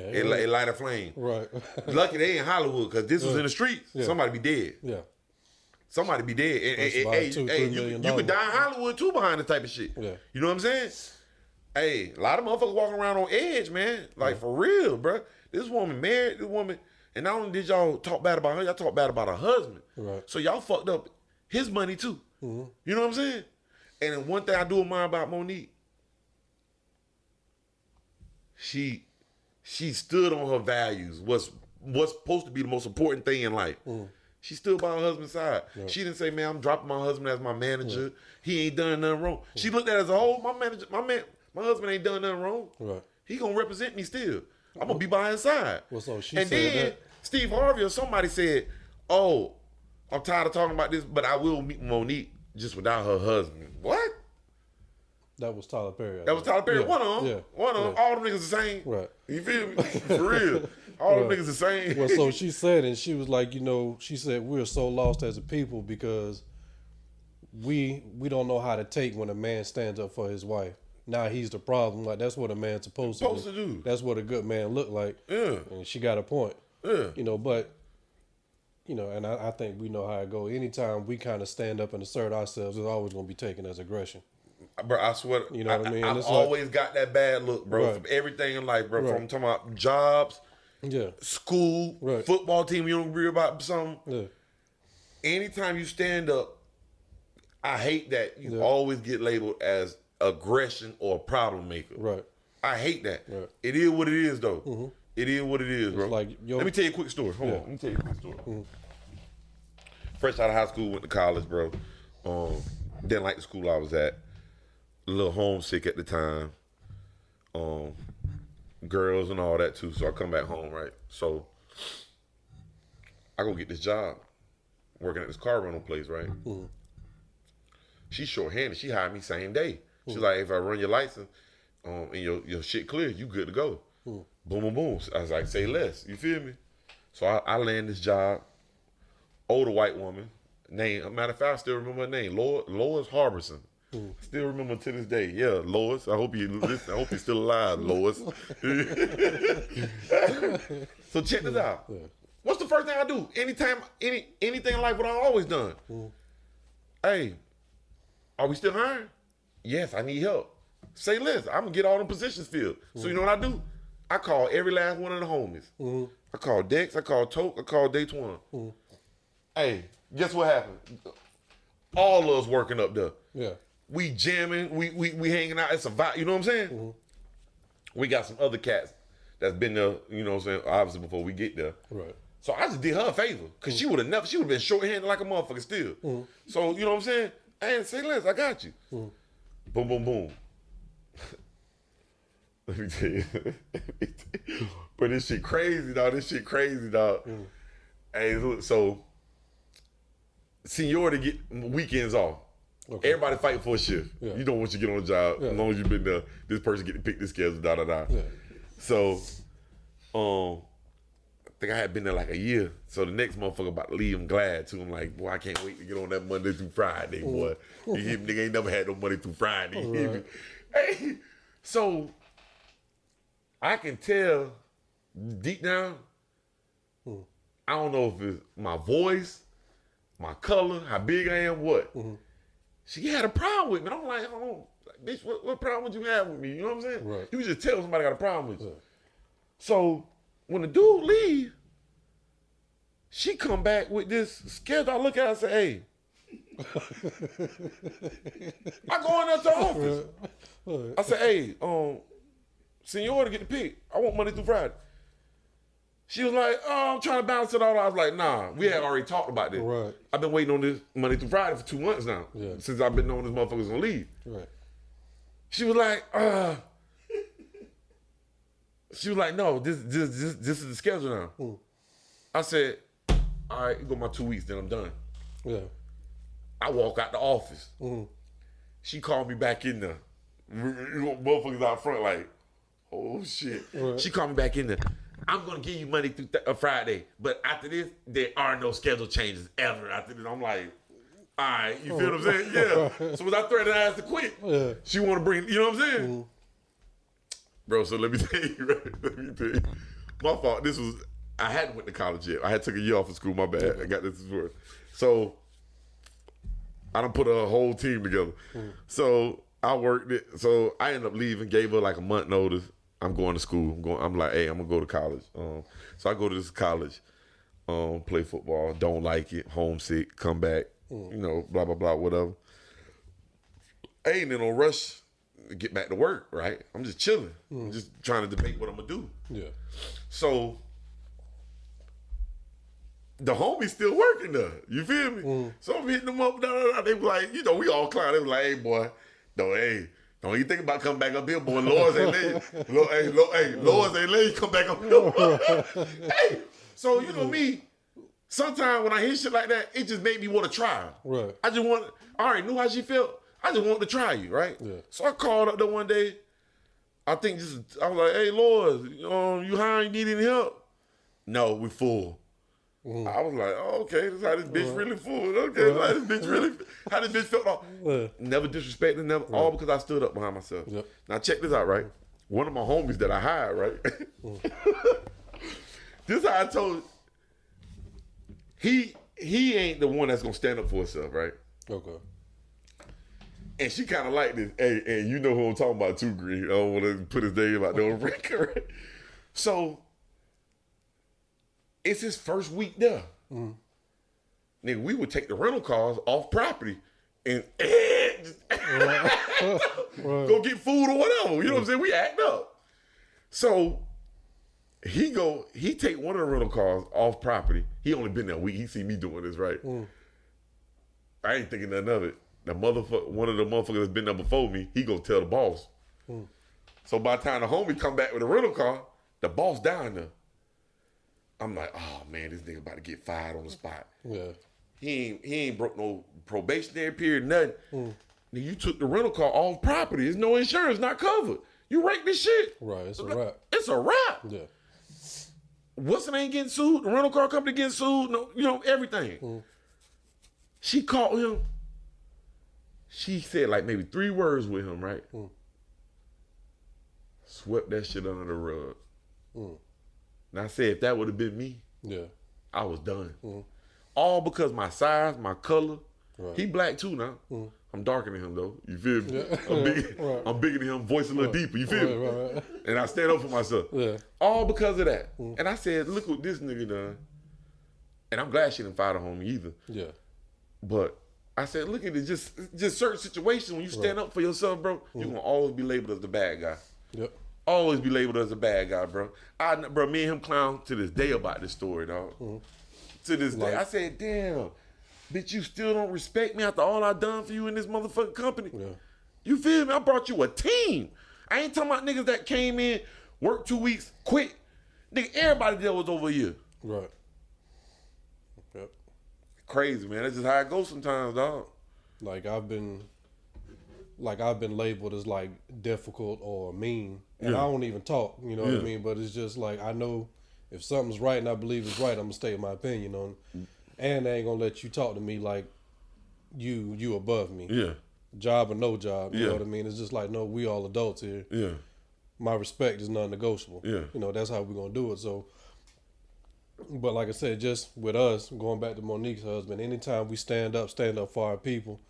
light a flame. Right. Lucky they ain't Hollywood because this was in the streets. Yeah. Somebody be dead. Yeah. Somebody be dead. You could die in Hollywood too behind this type of shit. Yeah. You know what I'm saying? Hey, a lot of motherfuckers walking around on edge, man. Like for real, bro. This woman married this woman, and not only did y'all talk bad about her, y'all talk bad about her husband. Right. So y'all fucked up his money too. Mm-hmm. You know what I'm saying? And then one thing I do admire about Monique, she stood on her values. What's supposed to be the most important thing in life. She stood by her husband's side. Right. She didn't say, man, I'm dropping my husband as my manager. Right. He ain't done nothing wrong. She looked at it as a whole, my husband ain't done nothing wrong. Right. He gonna represent me still. I'm gonna be by his side. Well, so she and said then that. Steve Harvey or somebody said, oh, I'm tired of talking about this, but I will meet Monique just without her husband. What? That was Tyler Perry. That was Tyler Perry. Yeah. One of them. Yeah. One of them. All them niggas the same. Right. You feel me? For real. All them niggas the same. Well, so she said, and she was like, you know, she said, we're so lost as a people because we don't know how to take when a man stands up for his wife. Now he's the problem. Like, that's what a man's supposed to do. That's what a good man look like. Yeah. And she got a point. Yeah. You know, but, you know, and I think we know how it goes. Anytime we kind of stand up and assert ourselves, it's always going to be taken as aggression. Bro, I swear, you know what I mean? I've always got that bad look, bro, right. From everything in life, bro. Right. From talking about jobs, school, football team, you don't agree about something. Yeah. Anytime you stand up, I hate that you always get labeled as aggression or a problem maker. Right. I hate that. Right. It is what it is, though. Mm-hmm. It is what it is, bro. Like, let me tell you a quick story. Hold on. Let me tell you a quick story. Mm-hmm. Fresh out of high school, went to college, bro. Didn't like the school I was at. A little homesick at the time. Girls and all that too. So I come back home, right? So I go get this job working at this car rental place, right? Mm-hmm. She's short-handed. She hired me same day. She's like, if I run your license and your shit clear, you good to go. Boom, boom, boom. I was like, say less. You feel me? So I land this job. Older white woman. Name, matter of fact, I still remember her name. Lois Harbison. Still remember to this day. Yeah, Lois. I hope you listen. I hope you're still alive, Lois. So check this out. What's the first thing I do? Anything like what I've always done. Hey, are we still hiring? Yes, I need help. Say less. I'm gonna get all them positions filled. So you know what I do? I called every last one of the homies. Mm-hmm. I called Dex, I called Toke, I called Daytwan. Mm-hmm. Hey, guess what happened? All of us working up there. Yeah. We jamming, we hanging out. It's a vibe, you know what I'm saying? Mm-hmm. We got some other cats that's been there, you know what I'm saying, obviously before we get there. Right. So I just did her a favor, because she would have been short-handed like a motherfucker still. Mm-hmm. So, you know what I'm saying? Hey, say less, I got you. Mm-hmm. Boom, boom, boom. Let me tell you. But this shit crazy, dog. Mm. Hey, look, so seniority get weekends off. Okay. Everybody fighting for a shift. Yeah. You know once you get on the job, as long as you've been there, this person get to pick this schedule, da-da-da. Yeah. So, I think I had been there like a year. So the next motherfucker about to leave, I'm glad too. I'm like, boy, I can't wait to get on that Monday through Friday, boy. Nigga ain't never had no Monday through Friday. Right. Hey, so I can tell deep down, I don't know if it's my voice, my color, how big I am, what. Mm-hmm. She had a problem with me. And I'm like, hold on, bitch, what problem would you have with me? You know what I'm saying? Right. You just tell somebody got a problem with you. Yeah. So when the dude leave, she come back with this schedule. I look at her and say, hey. I go in there to the office. Right. I say, hey, senior to get the pick. I want Monday through Friday. She was like, oh, I'm trying to balance it out. I was like, nah, we had already talked about this. Right. I've been waiting on this Monday through Friday for 2 months now. Yeah. Since I've been knowing this motherfucker's gonna leave. Right. She was like, no, this is the schedule now. Mm. I said, all right, you go my 2 weeks, then I'm done. Yeah. I walk out the office. Mm. She called me back in there. Motherfuckers out front like, oh shit. Right. She called me back in there. I'm going to give you Monday through Friday, but after this, there are no schedule changes ever. After this, I'm like, all right, you feel what I'm saying? Yeah. So when I threatened her ass to quit, she want to bring, you know what I'm saying? Mm-hmm. Bro, so let me tell you, my fault, I hadn't went to college yet. I had took a year off of school, my bad. I got this before. So I done put a whole team together. Mm. So I worked it. So I ended up leaving, gave her like a month notice. I'm going to school. I'm like, hey, I'm going to go to college. So I go to this college, play football, don't like it, homesick, come back, you know, blah, blah, blah, whatever. I ain't in no rush to get back to work, right? I'm just chilling. I'm just trying to debate what I'm going to do. Yeah. So the homie's still working there. You feel me? So I'm hitting them up. They were like, you know, we all clown. They were like, hey, boy, don't you think about coming back up here, boy. Lords ain't let you. Lords ain't let you come back up here. Hey, so you know me, sometimes when I hear shit like that, it just made me want to try. Right. I already knew how she felt. I just wanted to try you, right? Yeah. So I called up there one day. I was like, hey, Lords, you hiring, you need any help? No, we full. Mm-hmm. I was like, oh, okay, this is how this bitch really full. Okay, how this bitch felt off. Never disrespected, all because I stood up behind myself. Yep. Now check this out, right? One of my homies that I hired, right? This is how I told he ain't the one that's gonna stand up for himself, right? Okay. And she kind of like this. Hey, and you know who I'm talking about too, Green. I don't want to put his name out there on record, right? So it's his first week there. Mm. Nigga, we would take the rental cars off property and go get food or whatever. You know what I'm saying? We act up. So he take one of the rental cars off property. He only been there a week. He see me doing this, right? Mm. I ain't thinking nothing of it. One of the motherfuckers that's been there before me, he go tell the boss. Mm. So by the time the homie come back with a rental car, the boss down there. I'm like, oh man, this nigga about to get fired on the spot. Yeah. He ain't broke no probationary period, nothing. Mm. Nigga, you took the rental car off property. There's no insurance, not covered. You wrecked this shit. Right, it's a wrap. It's a wrap. Yeah. What's the name getting sued? The rental car company getting sued? No, you know, everything. Mm. She called him. She said like maybe 3 words with him, right? Mm. Swept that shit under the rug. Mm. And I said, if that would have been me, I was done. Mm. All because my size, my color. Right. He black too now. Mm. I'm darker than him though. You feel me? Yeah. I'm bigger than him, voice a little deeper. You feel me? Right. And I stand up for myself. Yeah. All because of that. And I said, look what this nigga done. And I'm glad she didn't fire the homie either. Yeah. But I said, look at it. Just certain situations when you stand up for yourself, bro, you're gonna always be labeled as the bad guy. Yep. Always be labeled as a bad guy, bro. Bro, me and him clown to this day about this story, dog. To this day. I said, damn, bitch, you still don't respect me after all I done for you in this motherfucking company. Yeah. You feel me? I brought you a team. I ain't talking about niggas that came in, worked 2 weeks, quit. Nigga, everybody there was over a year. Right. Yep. Crazy, man. That's just how it goes sometimes, dog. Like I've been labeled as like difficult or mean, and I don't even talk. You know what I mean? But it's just like I know if something's right and I believe it's right, I'm gonna state my opinion on it. And they ain't gonna let you talk to me like you above me. Yeah. Job or no job. You know what I mean? It's just like, no, we all adults here. Yeah. My respect is non-negotiable. Yeah. You know, that's how we're gonna do it. So, but like I said, just with us, going back to Monique's husband, anytime we stand up for our people,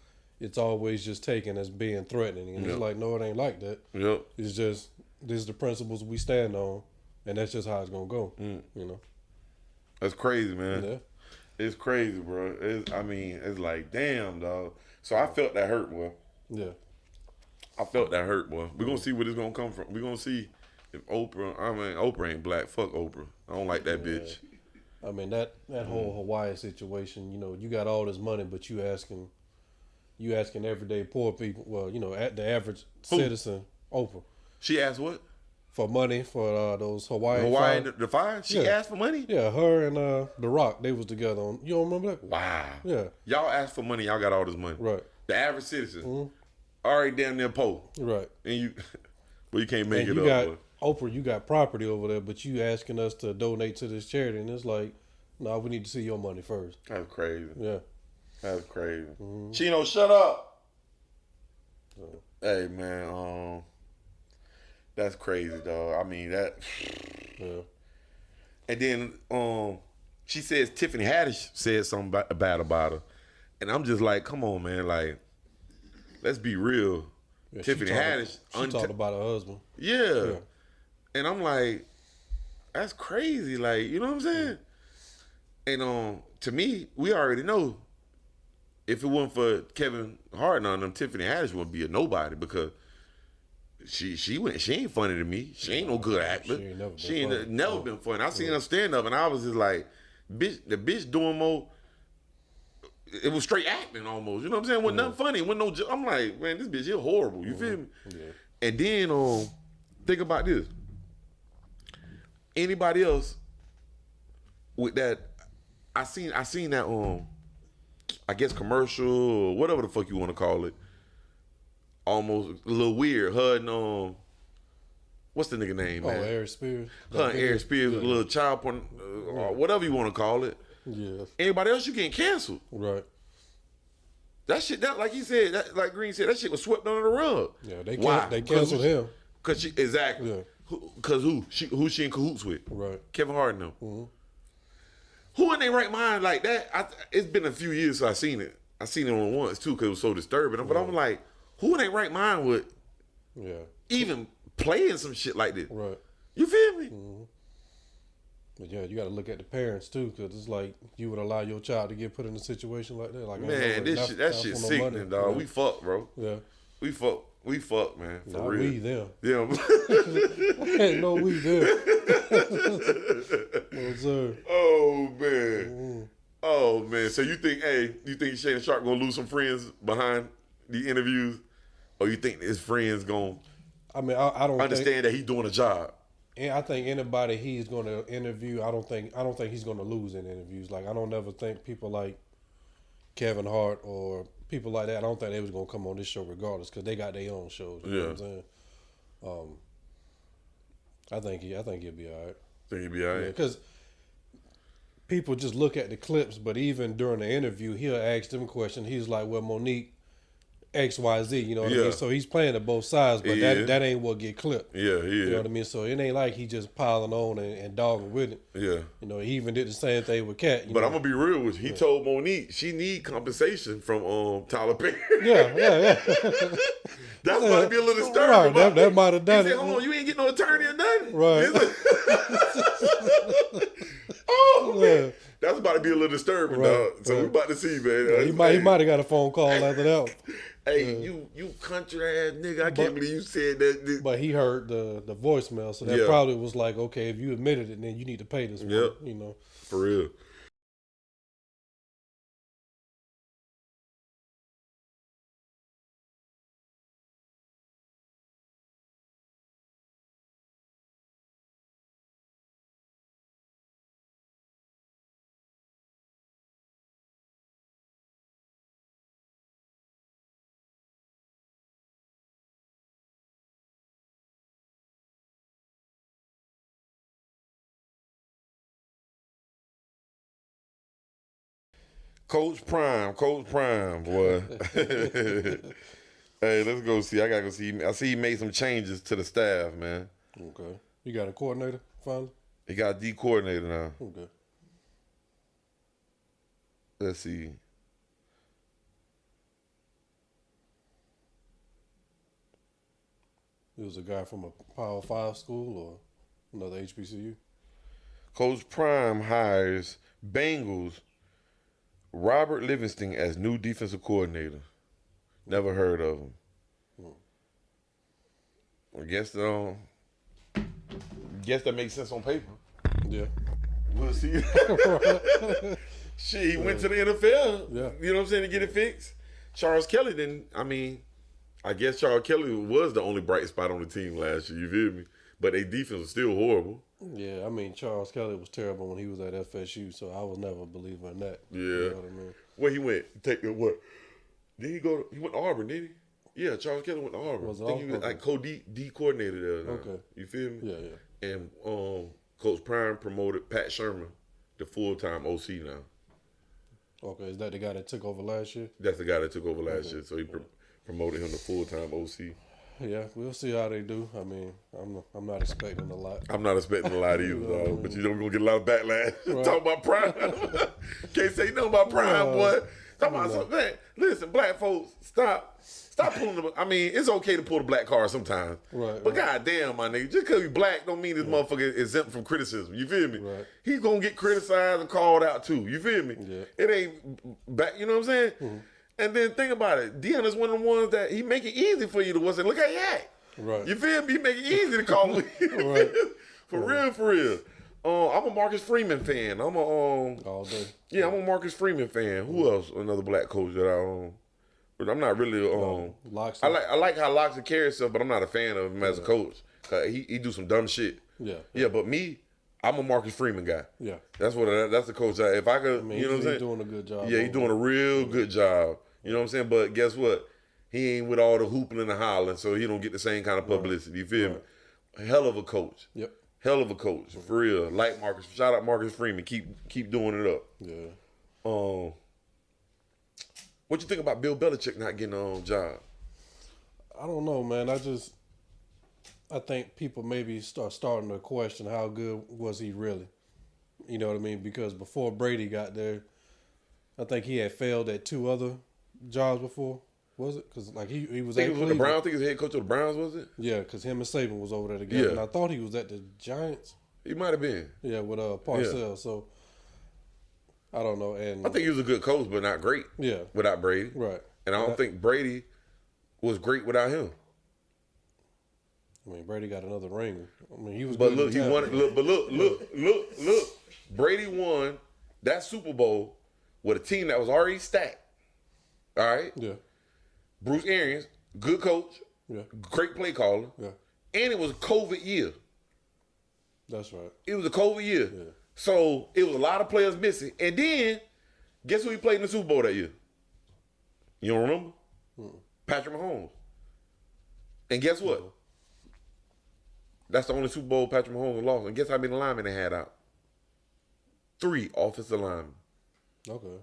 it's always just taken as being threatening. And it's like, no, it ain't like that. Yep. It's just, this is the principles we stand on, and that's just how it's gonna go. You know? That's crazy, man. Yeah. It's crazy, bro. It's like, damn, dog. So I felt that hurt, boy. Yeah. I felt that hurt, boy. We're going to see where it's going to come from. We're going to see if Oprah ain't black. Fuck Oprah. I don't like that bitch. I mean, that whole Hawaii situation, you know, you got all this money, but you asking everyday poor people, well, you know, the average citizen, Oprah. She asked what? For money for those Hawaii the fire? She asked for money? Yeah, her and The Rock, they was together on. You don't remember that? Wow. Yeah. Y'all asked for money, y'all got all this money. Right. The average citizen, already damn near poor. Right. And you, well, you can't make and it you up. got Oprah, you got property over there, but you asking us to donate to this charity, and it's like, no, we need to see your money first. That's crazy. Yeah. That's crazy. Chino, shut up. Hey, man, that's crazy, dog. I mean, that. Yeah. And then she says Tiffany Haddish said something bad about her. And I'm just like, come on, man. Like, let's be real. Yeah, Tiffany Haddish. She talked about her husband. Yeah. And I'm like, that's crazy. Like, you know what I'm saying? And to me, we already know if it wasn't for Kevin Hart on them, Tiffany Haddish would be a nobody because she ain't funny to me. She ain't no good actor. She ain't never been funny. I seen her stand up and I was just like, bitch, the bitch doing more. It was straight acting almost. You know what I'm saying? Wasn't nothing funny. Wasn't no. I'm like, man, this bitch is horrible. You feel me? Yeah. And then think about this. Anybody else with that? I seen that I guess commercial or whatever the fuck you want to call it. Almost a little weird. Her and what's the nigga name, man? Eric Spears. Her and Eric Spears, a little child porn, or whatever you want to call it. Yeah. Anybody else, you getting canceled. Right. That shit, like he said, like Green said, that shit was swept under the rug. Yeah, they canceled him. Cause she exactly. Yeah. Cause who she in cahoots with? Right. Kevin Hart and them. Mm-hmm. Who in their right mind like that? It's been a few years since I seen it. I seen it on once too, cause it was so disturbing. But I'm like, who in their right mind would? Yeah. Even playing some shit like this. Right. You feel me? Mm-hmm. But yeah, you got to look at the parents too, because it's like you would allow your child to get put in a situation like that. Like, man, that shit sickening, dog. Yeah. We fuck, bro. Yeah. We fuck, man. For Not real. We them. Yeah. No, we them. No, sir. Oh man. Mm-hmm. Oh man. So you think Shay and Shark gonna lose some friends behind the interviews, or you think his friends gonna? I mean, I don't understand that he's doing a job. And I think anybody he's going to interview, I don't think he's going to lose in interviews. Like, I don't never think people like Kevin Hart or people like that, I don't think they was going to come on this show regardless because they got their own shows. You know what I'm saying? I think he'll be all right. Think he'll be all right? Because people just look at the clips, but even during the interview, he'll ask them questions. He's like, well, Monique, X, Y, Z. You know what I Yeah. mean? So he's playing at both sides, but Yeah. that ain't what get clipped. Yeah, yeah. You know what I mean? So it ain't like he just piling on and dogging with it. Yeah. You know, he even did the same thing with Katt. But I'm gonna be real with you. He told Monique she need compensation from Tyler Perry. Yeah. That's about to be a little disturbing. Right, that might have done he it. said, hold on, you ain't getting no attorney or nothing. Right. Oh man, that's about to be a little disturbing, Right, dog. So we about to see, man. Yeah, he might have got a phone call after that. Hey, you country ass nigga! I can't believe you said that. But he heard the voicemail, so that probably was like, okay, if you admitted it, then you need to pay this. Yep. You know, For real. Coach Prime, boy. Hey, let's go see. I gotta go see. I see he made some changes to the staff, man. okay. You got a coordinator finally? He got a D coordinator now. Okay. Let's see. It was a guy from a Power 5 school or another HBCU? Coach Prime hires Bengals Robert Livingston as new defensive coordinator. Never heard of him. I guess that makes sense on paper. Yeah. We'll see. Shit, he went to the NFL. Yeah. You know what I'm saying, to get it fixed. Charles Kelly didn't. I guess Charles Kelly was the only bright spot on the team last year. You feel me? But their defense was still horrible. Yeah, Charles Kelly was terrible when he was at FSU, so I was never a believer in that. Yeah. You know what I mean? Where he went? What? Did he go? He went to Auburn, did he? Yeah, Charles Kelly went to Auburn. Was I think he was okay. like D coordinator there. Now. Okay. You feel me? Yeah. And Coach Prime promoted Pat Sherman to full-time OC now. Okay, is that the guy that took over last year? That's the guy that took over last year, so he promoted him to full-time OC. Yeah, we'll see how they do. I'm not expecting a lot. I'm not expecting a lot either, dog, but you know we're gonna get a lot of backlash. Right. Talk about Prime. Can't say nothing about Prime, boy. Talk about something. Man, listen, black folks, stop pulling the. It's okay to pull the black card sometimes, Right, but goddamn, my nigga, just because you black don't mean this motherfucker is exempt from criticism. You feel me? Right. He's gonna get criticized and called out too. You feel me? Yeah. It ain't back. You know what I'm saying? Mm-hmm. And then think about it. Dion is one of the ones that he make it easy for you to what's it. Look how you act. Right. You feel me? He make it easy to call him. Right. For real. I'm a Marcus Freeman fan. I'm a all day. Yeah, I'm a Marcus Freeman fan. Who else? Another black coach that but I'm not really Loxley. I like how Loxley carries stuff, but I'm not a fan of him as a coach. He do some dumb shit. Yeah. Yeah, but me, I'm a Marcus Freeman guy. Yeah. That's the coach. If I could, you know what I'm saying? He's doing a good job. Yeah, he's doing a real good job. You know what I'm saying? But guess what? He ain't with all the hooping and the hollering, so he don't get the same kind of publicity. You feel me? Hell of a coach. Yep. Hell of a coach, for real. Like Marcus. Shout out Marcus Freeman. Keep doing it up. Yeah. What you think about Bill Belichick not getting a job? I don't know, man. I think people maybe starting to question how good was he really. You know what I mean? Because before Brady got there, I think he had failed at 2 other jobs before. Was it? Because he was I at think it was with the Cleveland. Browns. I think he was head coach of the Browns, was it? Yeah, because him and Saban was over there together. Yeah. And I thought he was at the Giants. He might have been. Yeah, with Parcells. Yeah. So I don't know. And I think he was a good coach, but not great. Yeah. Without Brady. Right. And I don't think Brady was great without him. Brady got another ring. He was. But good look, in he won it. Look, but look. Brady won that Super Bowl with a team that was already stacked. All right. Yeah. Bruce Arians, good coach. Yeah. Great play caller. Yeah. And it was a COVID year. That's right. It was a COVID year. Yeah. So it was a lot of players missing. And then, guess who he played in the Super Bowl that year? You don't remember? Patrick Mahomes. And guess what? That's the only Super Bowl Patrick Mahomes lost. And guess how many linemen they had out? 3 offensive linemen. Okay.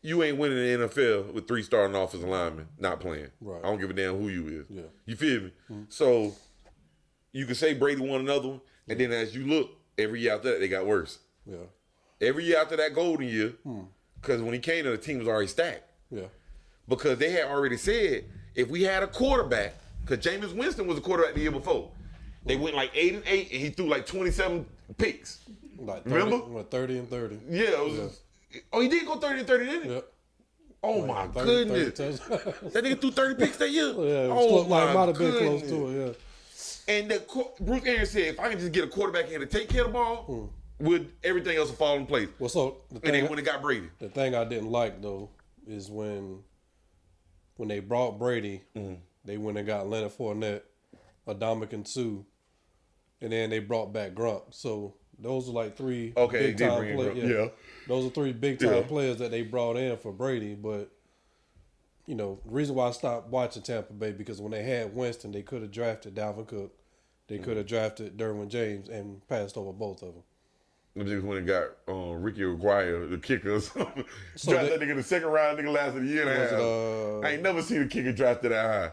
you ain't winning the NFL with 3 starting offensive linemen not playing. Right. I don't give a damn who you is. Yeah. You feel me? So you can say Brady won another one, and then as you look, every year after that, they got worse. Yeah. Every year after that golden year, because when he came to the team was already stacked. Yeah. Because they had already said, if we had a quarterback, because Jameis Winston was a quarterback the year before, they went like 8-8, and he threw like 27 picks. Like 30, Remember? Went 30 and 30. Yeah. It was, oh, he did go 30 and 30, didn't he? Yep. Oh, Like my 30 goodness. touchdowns. That nigga threw 30 picks that year? Yeah, it was Oh, close, like, my might have been goodness. close to it, yeah. And Bruce Arians said, if I can just get a quarterback here to take care of the ball, would everything else will fall in place. Well, so the And thing, then when it got Brady. the thing I didn't like though is when they brought Brady, they went and got Leonard Fournette, Ndamukong Suh, and then they brought back Gronk. So those are like 3 big time players. Yeah. Those are 3 big time players that they brought in for Brady. But you know, the reason why I stopped watching Tampa Bay because when they had Winston, they could have drafted Dalvin Cook, they could have drafted Derwin James and passed over both of them. Just when it got Ricky Aguirre, the kicker or something. So Drafted that nigga in the second round, nigga lasted a year and a half. I ain't never seen a kicker drafted that high.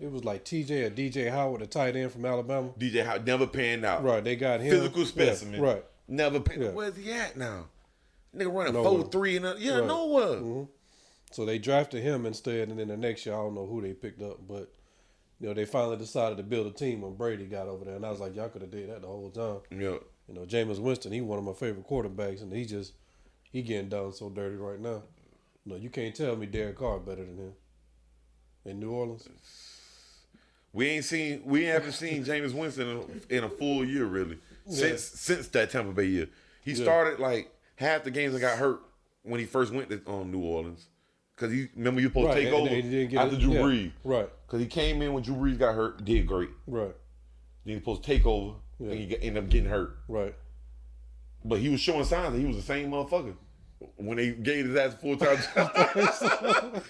It was like TJ or DJ Howard, the tight end from Alabama. DJ Howard never panned out. Right, they got him. Physical specimen. Yeah, right. Never panned. Yeah. Where's he at now? Nigga running Nowhere. 4-3 and Right. nowhere. So they drafted him instead, and then the next year, I don't know who they picked up, but you know they finally decided to build a team when Brady got over there, and I was like, y'all could have did that the whole time. Yeah. You know, Jameis Winston, he one of my favorite quarterbacks, and he getting done so dirty right now. No, you can't tell me Derek Carr better than him in New Orleans. We haven't seen Jameis Winston in a full year really since that Tampa Bay year. He started like half the games and got hurt when he first went to New Orleans because remember you supposed to take over after Drew Brees, right? Because he came in when Drew Brees got hurt, did great, right? Then he supposed to take over and he ended up getting hurt, right? But he was showing signs that he was the same motherfucker when they gave his ass a full-time job.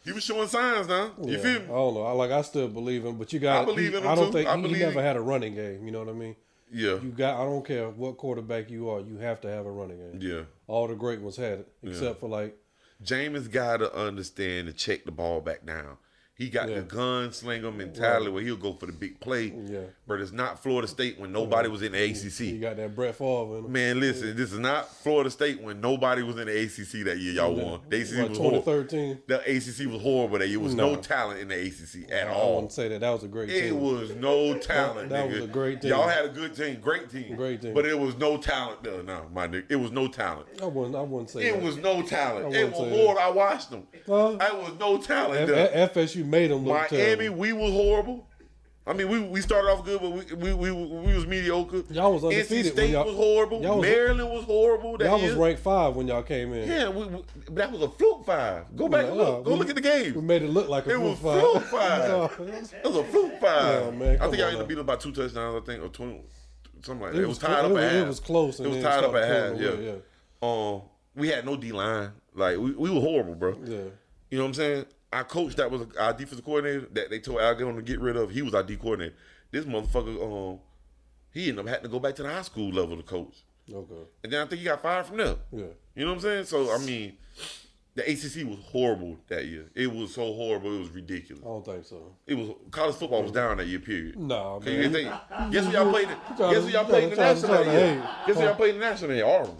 He was showing signs now. You feel me? I don't know. I still believe him, but you got. I believe in him I don't too. think I he believe never had a running game. You know what I mean? Yeah. You got. I don't care what quarterback you are. You have to have a running game. Yeah. All the great ones had it, except for like. Jameis got to understand to check the ball back down. He got the gunslinger mentality where he'll go for the big play. Yeah. But it's not Florida State when nobody was in the ACC. You got that Brett Favre in him. Man, listen, this is not Florida State when nobody was in the ACC that year y'all won. The ACC Like was horrible. 2013. The ACC was horrible that year. It was no talent in the ACC at I all. wouldn't say that. That was a great team. It was no talent, That nigga. was a great team. Y'all had a good team, great team. Great team. But it was no talent there. No, my nigga. It was no talent. I wouldn't say It that. was no talent. I It wouldn't was say horrible. I watched them. Huh? It was no talent there. FSU made them look Miami, terrible. we was horrible. I mean, we started off good, but we was mediocre. Y'all was NC undefeated State was horrible. Maryland was horrible. Y'all was ranked 5 when y'all came in. Yeah, but that was a fluke 5. Go back and look. Go look at the game. We made it look like a It was fluke 5. fluke 5. It was a fluke 5. Yeah, man, I come think y'all on ended up now. beating them by 2 touchdowns, I think, or 20, something like that. It It was was tied up at half. It was close. It And was then tied up at started half. pulling Yeah. away, We had no D line. Like we were horrible, bro. yeah. You know what I'm saying? Our coach that was our defensive coordinator that they told Algon to get rid of, he was our D coordinator. This motherfucker, he ended up having to go back to the high school level to coach. Okay. And then I think he got fired from there. Yeah. You know what I'm saying? So, I mean, the ACC was horrible that year. It was so horrible, it was ridiculous. I don't think so. It was college football was down that year, period. Nah, Can you man. think? Guess who y'all played? Guess who y'all played in the national that year? Guess who y'all played in the national that year? Auburn.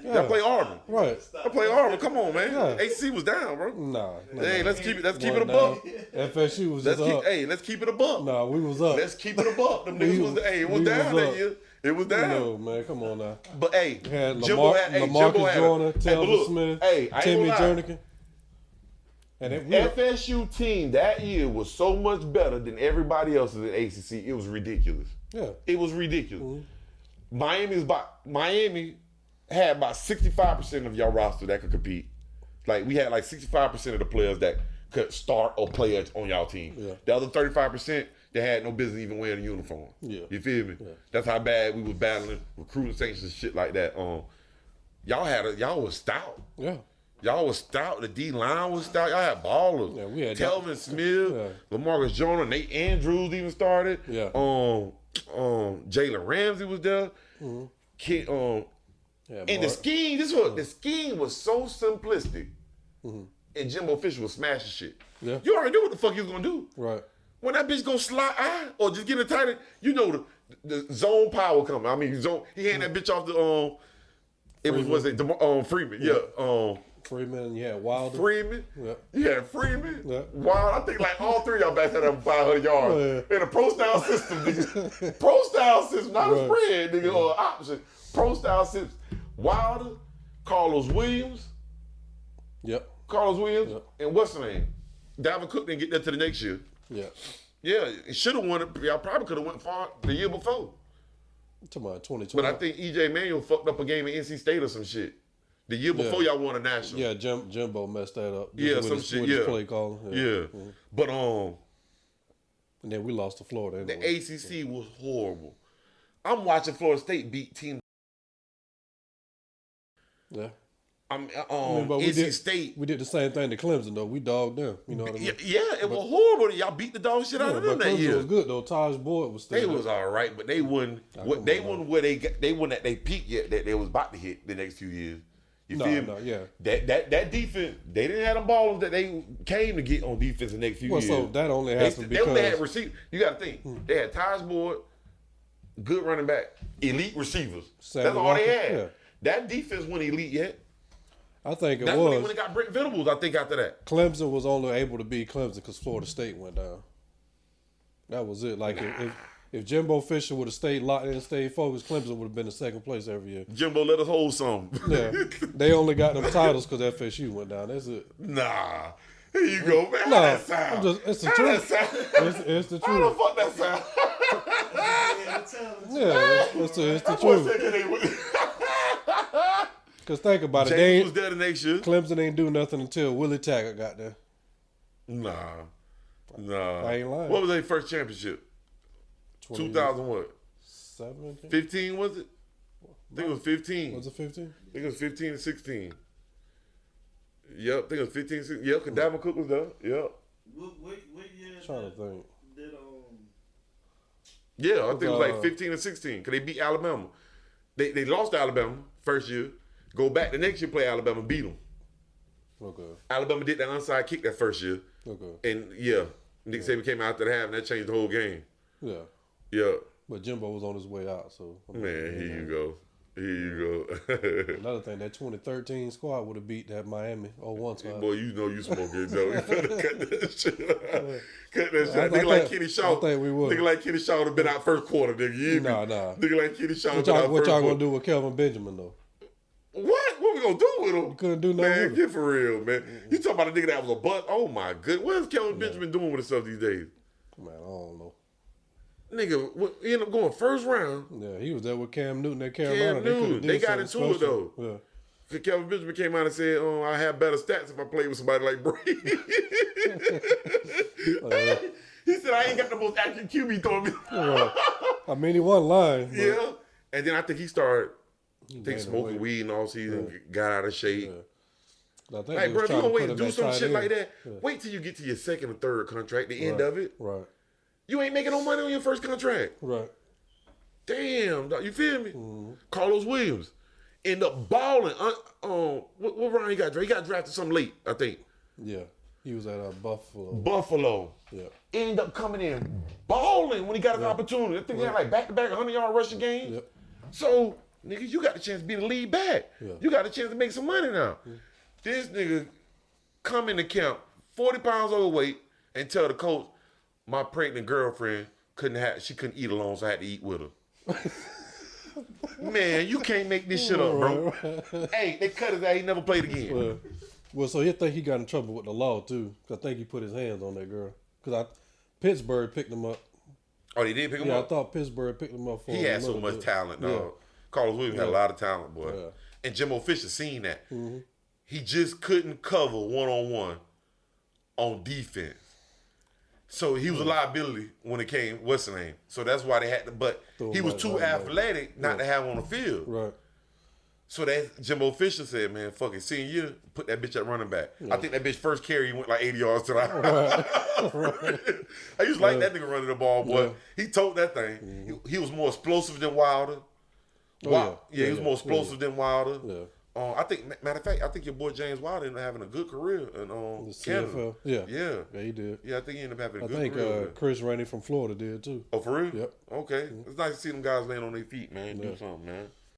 Y'all play Auburn. Right. I play Auburn. Come on, man. Yeah. ACC was down, bro. Nah. Hey, let's keep it a Nah. buck. FSU was just up. Let's keep it a buck. Nah, we was up. Let's keep it a buck. Them niggas was it was we down was that up. year. It was down. No, man, come on now. But hey, Had Jimbo Lamarcus Jimbo Joyner, but Taylor look, Smith, hey, I ain't Timmy gonna lie. Jernigan. And it, FSU team that year was so much better than everybody else's in ACC. It was ridiculous. yeah. It was ridiculous. Mm-hmm. Miami had about 65% of y'all roster that could compete. Like we had like 65% of the players that could start or play on y'all team. Yeah. The other 35%, they had no business even wearing a uniform. Yeah. You feel me? Yeah. That's how bad we was battling recruiting sanctions and shit like that. Y'all was stout. Yeah. Y'all was stout. The D line was stout. Y'all had ballers. Yeah, we had Telvin Smith, Lamarcus Joyner, Nate Andrews even started. Yeah. Jalen Ramsey was there. Mm-hmm. Yeah, and the scheme, the scheme was so simplistic. Mm-hmm. And Jimbo Fisher was smashing shit. Yeah. You already knew what the fuck he was gonna do. Right. When that bitch go slide or just get it tighter, you know the zone power coming. I mean, he handed that bitch off the Freeman. Yeah. Freeman, yeah, Wilder. Freeman. Yeah, Freeman. Yeah. Wilder. I think like all three of y'all backs had over 500 yards. In a pro style system, nigga. Pro style system, not a spread, nigga, or option. Pro style system. Wilder, Carlos Williams. Yep. Carlos Williams, and what's the name? Dalvin Cook didn't get that to the next year. Yeah. Yeah, it should have won it. Y'all probably could have went far the year before. Talking about 2020. But I think E.J. Manuel fucked up a game in NC State or some shit. The year before y'all won a national. Yeah, Jimbo messed that up. Shit. His play call. Yeah. Mm-hmm. But and then we lost to Florida. Anyway. The ACC was horrible. I'm watching Florida State beat team. Yeah. NC State. We did the same thing to Clemson though. We dogged them. You know what I mean? Yeah, it was horrible. Y'all beat the dog shit out of them that Clemson year. Was good though. Taj Boyd was still. They was all right, but they wouldn't. They wouldn't at their peak yet. That they was about to hit the next few years. You feel me? Yeah. That defense, they didn't have them ballers that they came to get on defense the next few years. So that only happened because they only had receivers. You got to think they had Taj Boyd, good running back, elite receivers. That's all they had. Yeah. That defense wasn't elite yet. I think That's when it got Brent Venables, I think, after that. Clemson was only able to beat Clemson because Florida State went down. That was it. Like, if Jimbo Fisher would have stayed locked in and stayed focused, Clemson would have been in second place every year. Jimbo let us hold some. Yeah. They only got them titles because FSU went down. That's it. Nah. Here you go, man. Nah, how that sound? It's the truth. It's the truth. How the fuck that sound? Yeah, it's the truth. Because think about it. James was there the next year. Clemson ain't do nothing until Willie Taggart got there. Nah. I ain't lying. What was their first championship? 2000 what? 17? 15 was it? I think it was 15. Was it 15? I think it was 15 and 16. Yep, I think it was 15 and 16. Yep, because Dalvin Cook was there. Yep. What year? I'm trying to think. Yeah, I think it was like 15 and 16 because they beat Alabama. They lost to Alabama first year. Go back the next year, play Alabama, beat them. Okay. Alabama did that onside kick that first year. Okay. And Nick Saban came out after the half and that changed the whole game. Yeah. Yeah. But Jimbo was on his way out, so. Man, here you go. Another thing, that 2013 squad would have beat that Miami 01 squad. Boy, you know you smoking, Joe. You better cut that shit. Cut that shit. Nigga like Kenny Shaw. I think we would. Nigga like Kenny Shaw would have been out first quarter, nigga. Nah. Nigga like Kenny Shaw would have been out first quarter. What y'all gonna do with Kelvin Benjamin, though? What we gonna do with him? You couldn't do nothing with him. Man, get for real, man. You talking about a nigga that was a bust? Oh, my goodness. What is Kelvin Benjamin doing with himself these days? Man, I don't know. Nigga, he ended up going first round. Yeah, he was there with Cam Newton at Carolina. They got into special. it, though. Yeah. Kelvin Benjamin came out and said, I have better stats if I play with somebody like Brady. He said, I ain't got the most accurate QB throwing me. I mean, he wasn't lying. But... Yeah. And then I think he started smoking weed and all season, got out of shape. Yeah. Like, bro, if you gonna wait to do some shit like that, wait till you get to your second or third contract, the end of it. Right. You ain't making no money on your first contract. Right. Damn, dog, you feel me? Mm-hmm. Carlos Williams end up balling. What round he got drafted? He got drafted some late, I think. Yeah. He was at Buffalo. Buffalo. Yeah. Ended up coming in balling when he got an opportunity. I think he had like back-to-back 100-yard rushing games. Yep. So, nigga, you got a chance to be the lead back. Yeah. You got a chance to make some money now. Mm-hmm. This nigga come into camp 40 pounds overweight and tell the coach, my pregnant girlfriend she couldn't eat alone, so I had to eat with her. Man, you can't make this shit up, bro. Hey, they cut his ass. He never played again. Well, so he think he got in trouble with the law too. Cause I think he put his hands on that girl. Cause Pittsburgh picked him up. Oh, they did pick him up? Yeah, I thought Pittsburgh picked him up for he had so much talent, dog. Yeah. Carlos Williams had a lot of talent, boy. Yeah. And Jimbo Fisher seen that. Mm-hmm. He just couldn't cover one-on-one on defense. So he was a liability when it came, what's the name? So that's why they had to, but he was too athletic not to have on the field. Right. So that Jimbo Fisher said, man, fuck it, senior year, put that bitch at running back. Yeah. I think that bitch first carry, he went like 80 yards to the house. Right. I used to like that nigga running the ball, boy. Yeah. He told that thing. Mm-hmm. He was more explosive than Wilder. He was more explosive than Wilder. Yeah. I think, matter of fact, I think your boy James Wilder ended up having a good career in Canada. Yeah, he did. Yeah, I think he ended up having a good career. I think Chris Rainey from Florida did too. Oh, for real? Yep. Okay. It's nice to see them guys laying on their feet, man. Do something, man.